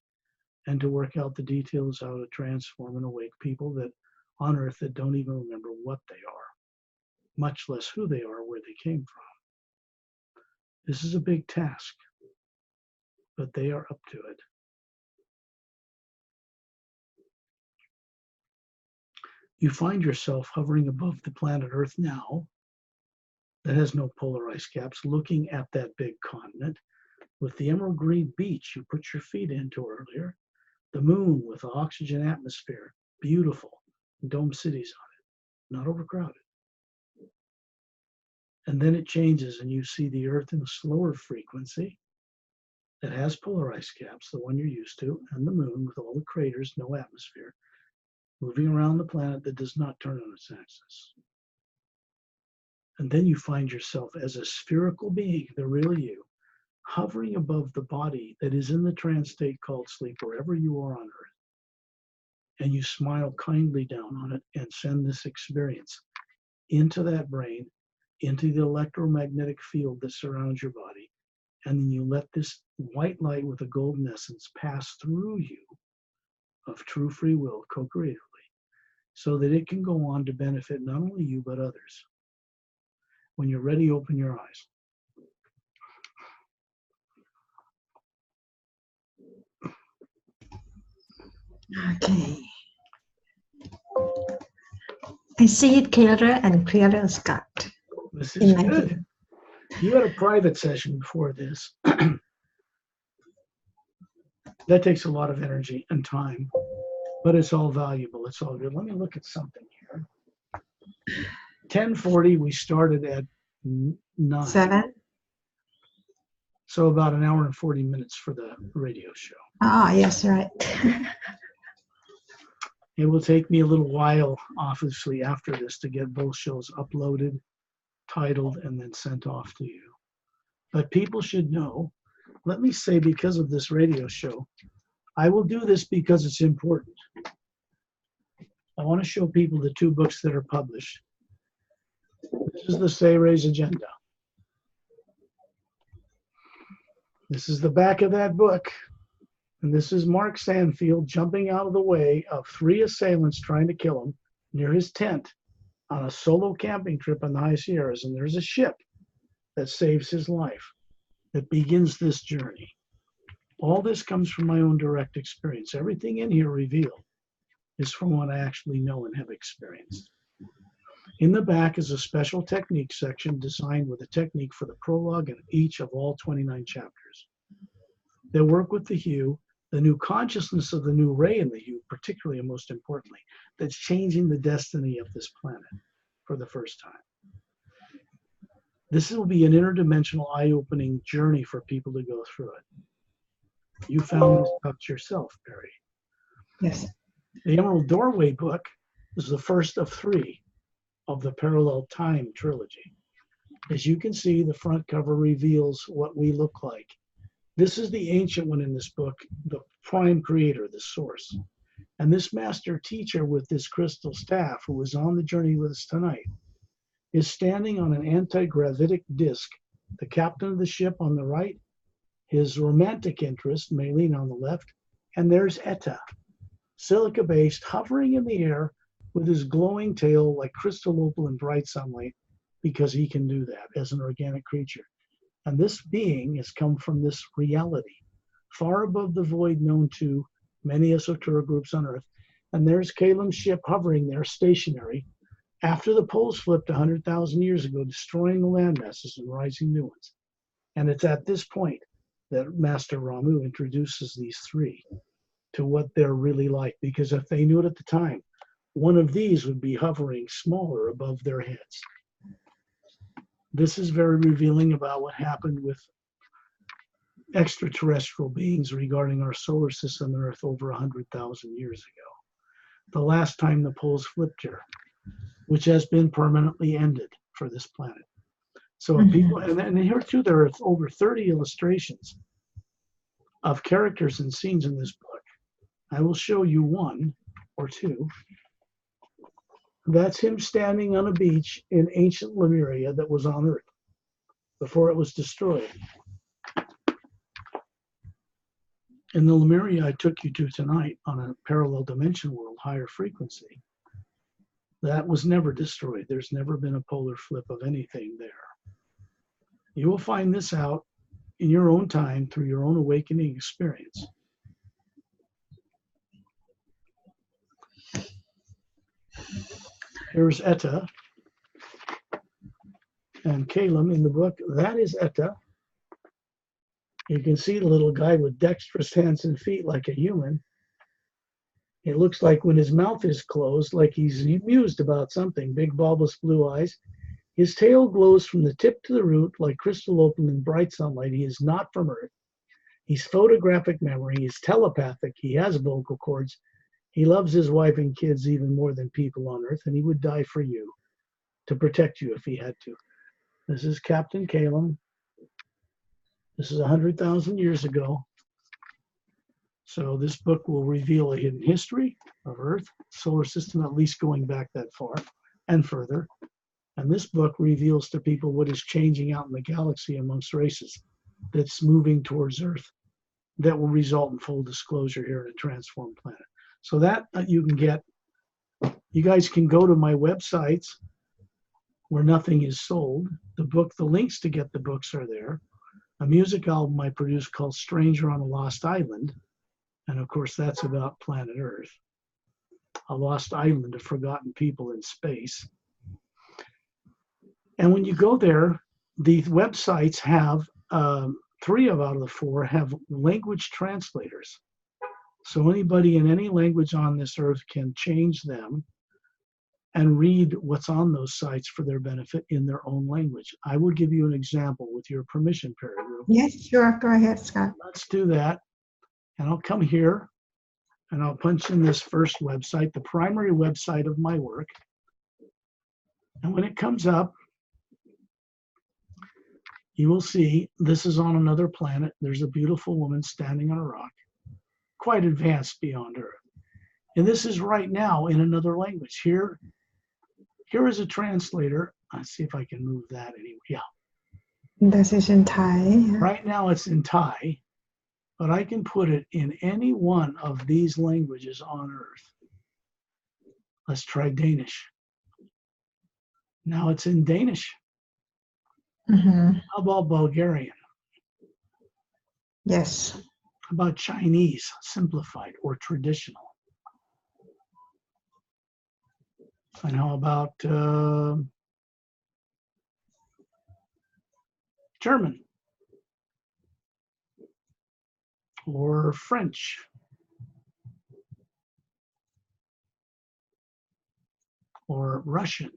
and to work out the details how to transform and awake people that on Earth that don't even remember what they are, much less who they are, where they came from. This is a big task, but they are up to it. you find yourself hovering above the planet Earth now that has no polar ice caps, looking at that big continent with the emerald green beach you put your feet into earlier, the moon with the oxygen atmosphere, beautiful, dome cities on it, not overcrowded. And then it changes and you see the Earth in a slower frequency that has polar ice caps, the one you're used to, and the moon with all the craters, no atmosphere, moving around the planet that does not turn on its axis. And then you find yourself as a spherical being, the real you, hovering above the body that is in the trance state called sleep, wherever you are on Earth. And you smile kindly down on it and send this experience into that brain, into the electromagnetic field that surrounds your body. And then you let this white light with a golden essence pass through you of true free will, co-creatively, so that it can go on to benefit not only you, but others. When you're ready, open your eyes. Okay. I see it clearer and clearer, Scott. This is good. You had a private session before this. That takes a lot of energy and time, but it's all valuable. It's all good. Let me look at something here. 10:40, we started at 9. 7. So about an hour and 40 minutes for the radio show. Ah, yes, right. It will take me a little while, obviously, after this to get both shows uploaded, titled, and then sent off to you. But people should know, let me say, because of this radio show, I will do this because it's important. I want to show people the 2 books that are published. This is the Sayre's Agenda. This is the back of that book. And this is Mark Sandfield jumping out of the way of 3 assailants trying to kill him near his tent on a solo camping trip in the High Sierras. And there's a ship that saves his life, that begins this journey. All this comes from my own direct experience. Everything in here revealed is from what I actually know and have experienced. In the back is a special technique section designed with a technique for the prologue in each of all 29 chapters. They work with the hue, the new consciousness of the new ray in the hue, particularly and most importantly, that's changing the destiny of this planet for the first time. This will be an interdimensional, eye-opening journey for people to go through it. You found this out yourself, Perry. Yes. The Emerald Doorway book is the first of 3 of the Parallel Time trilogy. As you can see, the front cover reveals what we look like. This is the ancient one in this book, the prime creator, the source. And this master teacher with this crystal staff, who is on the journey with us tonight, is standing on an anti-gravitic disc, the captain of the ship on the right, his romantic interest, Maylene, on the left, and there's Etta, silica-based, hovering in the air with his glowing tail like crystal opal in bright sunlight, because he can do that as an organic creature. And this being has come from this reality, far above the void known to many esoteric groups on Earth. And there's Kalim's ship hovering there, stationary, after the poles flipped 100,000 years ago, destroying the land masses and rising new ones. And it's at this point that Master Ramu introduces these 3 to what they're really like. Because if they knew it at the time, one of these would be hovering smaller above their heads. This is very revealing about what happened with extraterrestrial beings regarding our solar system and Earth over 100,000 years ago. The last time the poles flipped here, which has been permanently ended for this planet. So people, and here too, there are over 30 illustrations of characters and scenes in this book. I will show you 1 or 2. That's him standing on a beach in ancient Lemuria that was on Earth before it was destroyed. In the Lemuria I took you to tonight on a parallel dimension world, higher frequency, that was never destroyed. There's never been a polar flip of anything there. You will find this out in your own time through your own awakening experience. Here's Etta and Calum in the book. That is Etta. You can see the little guy with dexterous hands and feet like a human. It looks like when his mouth is closed, like he's mused about something. Big bulbous blue eyes. His tail glows from the tip to the root like crystal open in bright sunlight. He is not from Earth. He's photographic memory. He's telepathic. He has vocal cords. He loves his wife and kids even more than people on Earth, and he would die for you, to protect you if he had to. This is Captain Calum. This is 100,000 years ago. So this book will reveal a hidden history of Earth, solar system, at least going back that far and further. And this book reveals to people what is changing out in the galaxy amongst races that's moving towards Earth that will result in full disclosure here in a transformed planet. So that you can get. You guys can go to my websites where nothing is sold. The book, the links to get the books are there. A music album I produced called Stranger on a Lost Island. And of course, that's about planet Earth. A lost island of forgotten people in space. And when you go there, the websites have, 3 out of the 4 have language translators. So anybody in any language on this earth can change them and read what's on those sites for their benefit in their own language. I will give you an example with your permission, Perry. Yes, sure. Go ahead, Scott. Let's do that. And I'll come here and I'll punch in this first website, the primary website of my work. And when it comes up, you will see this is on another planet. There's a beautiful woman standing on a rock, quite advanced beyond Earth. And this is right now in another language. Here is a translator. Let's see if I can move that anyway. Yeah. This is in Thai. Right now it's in Thai, but I can put it in any one of these languages on Earth. Let's try Danish. Now it's in Danish. Mm-hmm. How about Bulgarian? Yes. How about Chinese, simplified or traditional? And how about German or French or Russian?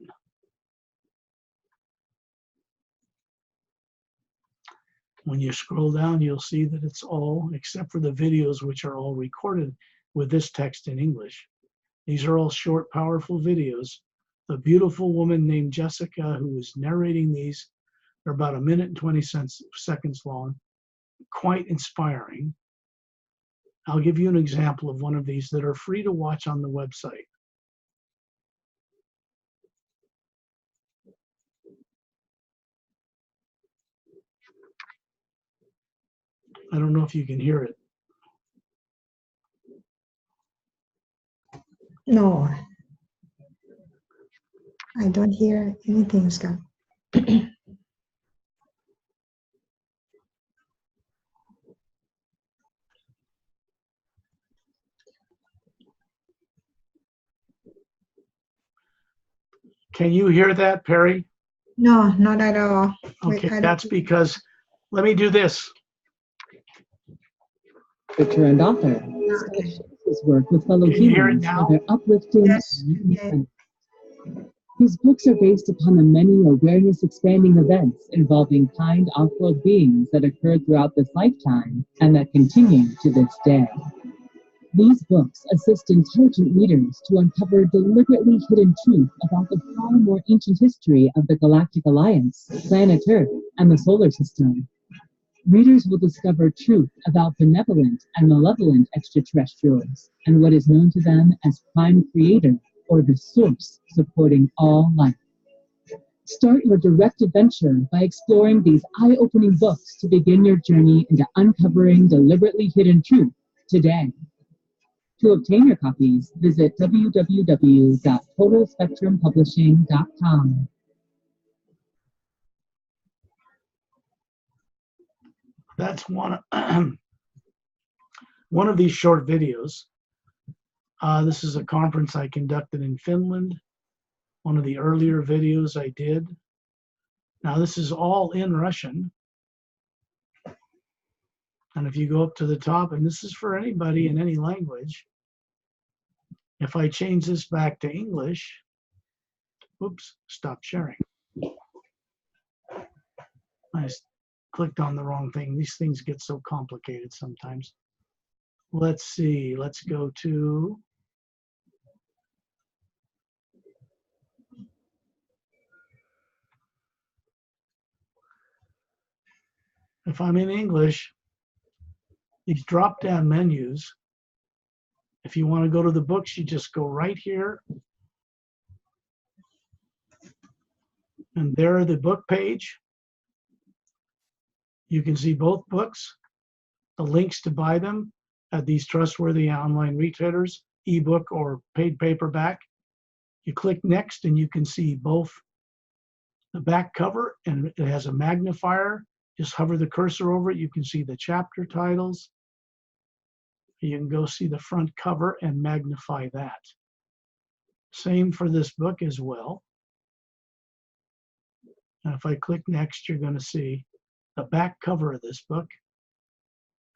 When you scroll down, you'll see that it's all, except for the videos, which are all recorded with this text in English. These are all short, powerful videos. The beautiful woman named Jessica, who is narrating these, they're about 1 minute and 20 seconds long, quite inspiring. I'll give you an example of one of these that are free to watch on the website. I don't know if you can hear it. No. I don't hear anything, Scott. Can you hear that, Perry? No, not at all. Okay, Wait, that's because, let me do this. Writer and author Okay. shares his work with fellow Can you hear it humans now? for their uplifting Yes. and Okay. enlightening. His books are based upon the many awareness-expanding events involving kind off-world beings that occurred throughout this lifetime and that continue to this day. These books assist intelligent readers to uncover deliberately hidden truth about the far more ancient history of the Galactic Alliance, planet Earth, and the solar system. Readers will discover truth about benevolent and malevolent extraterrestrials and what is known to them as Prime Creator, or the source supporting all life. Start your direct adventure by exploring these eye-opening books to begin your journey into uncovering deliberately hidden truth today. To obtain your copies, visit www.totalspectrumpublishing.com. That's one of these short videos. This is a conference I conducted in Finland one of the earlier videos I did. Now this is all in Russian. And if you go up to the top, and this is for anybody in any language, if I change this back to English, oops, stop sharing. I clicked on the wrong thing. These things get so complicated sometimes. Let's see, let's go to, if I'm in English, these drop-down menus, if you want to go to the books, you just go right here. And there are the book page. You can see both books, the links to buy them at these trustworthy online retailers, ebook or paid paperback. You click next and you can see both the back cover, and it has a magnifier. Just hover the cursor over it. You can see the chapter titles. You can go see the front cover and magnify that. Same for this book as well. And if I click next, you're going to see the back cover of this book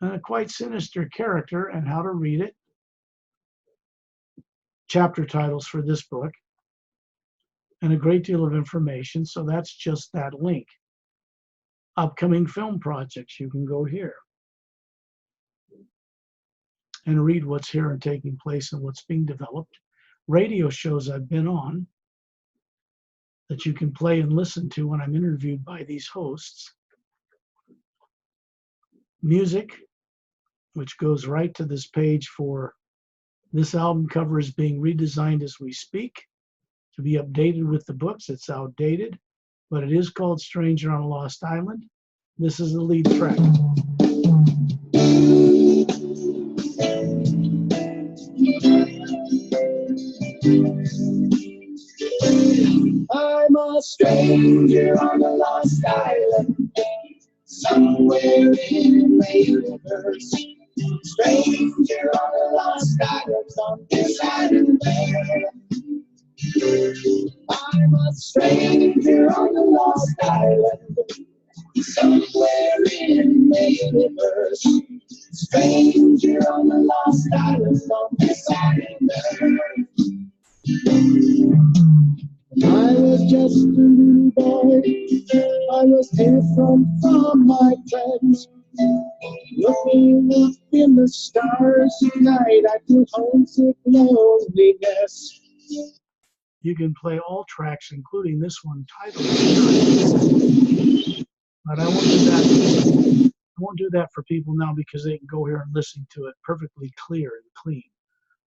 and a quite sinister character and how to read it. Chapter titles for this book and a great deal of information. So that's just that link. Upcoming film projects, you can go here and read what's here and taking place and what's being developed. Radio shows I've been on that you can play and listen to when I'm interviewed by these hosts. Music, which goes right to this page for this album cover is being redesigned as we speak to be updated with the books. It's outdated, but it is called Stranger on a Lost Island. This is the lead track. I'm a stranger on a lost island, somewhere in the universe. Stranger on a lost island, on this island there. I'm a stranger on a lost island, somewhere in the universe. Stranger on a lost island, on this island there. I was just a little boy, I was different from my friends. Looking up in the stars tonight, I feel homesick loneliness. You can play all tracks, including this one titled. But I won't do that for people now because they can go here and listen to it perfectly clear and clean.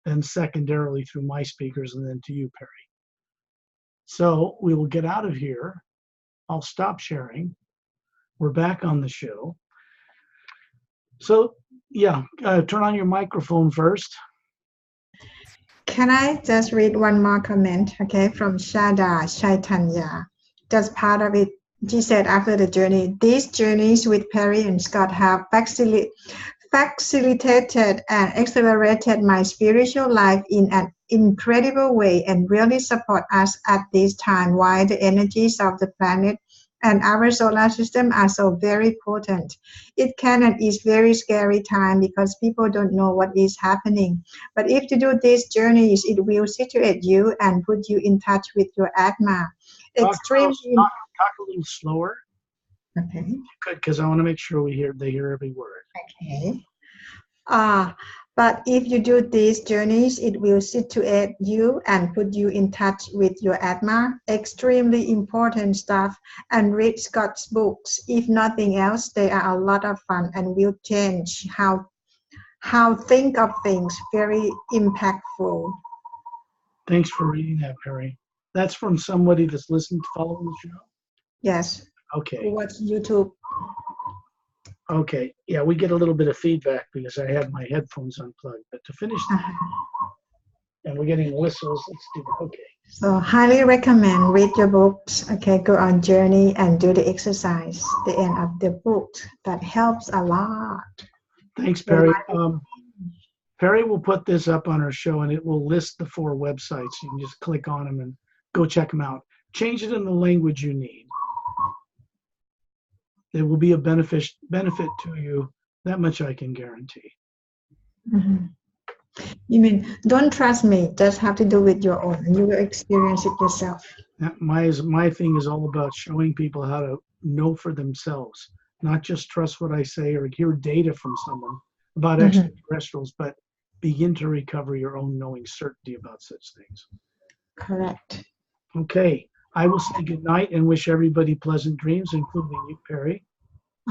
Then secondarily through my speakers and then to you, Perry. So we will get out of here. I'll stop sharing. We're back on the show. So yeah, turn on your microphone first. Can I just read one more comment, okay, from Shada Chaitanya? Just part of it. She said after the journey, these journeys with Perry and Scott have facilitated and accelerated my spiritual life in an incredible way and really support us at this time while the energies of the planet and our solar system are so very potent. It can and is very scary time because people don't know what is happening. But if you do these journeys, it will situate you and put you in touch with your Atma. Talk a little slower. Okay. Good, because I want to make sure they hear every word. Okay. But if you do these journeys, it will situate you and put you in touch with your Atma. Extremely important stuff. And read Scott's books. If nothing else, they are a lot of fun and will change how think of things. Very impactful. Thanks for reading that, Perry. That's from somebody that's listening to following the show? Yes. Okay. Who watch YouTube. Okay, yeah, we get a little bit of feedback because I have my headphones unplugged. But to finish, and we're getting whistles. Let's do it. Okay. So highly recommend read your books. Okay, go on journey and do the exercise. The end of the book that helps a lot. Thanks, Perry. Perry will put this up on our show, and it will list the 4 websites. You can just click on them and go check them out. Change it in the language you need. There will be a benefit to you. That much I can guarantee. Mm-hmm. You mean, don't trust me, just have to do with your own, and you will experience it yourself. My thing is all about showing people how to know for themselves, not just trust what I say or hear data from someone about extraterrestrials, but begin to recover your own knowing certainty about such things. Correct. Okay, I will say good night and wish everybody pleasant dreams, including you, Perry.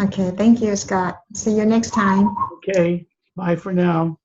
Okay, thank you, Scott. See you next time. Okay, bye for now.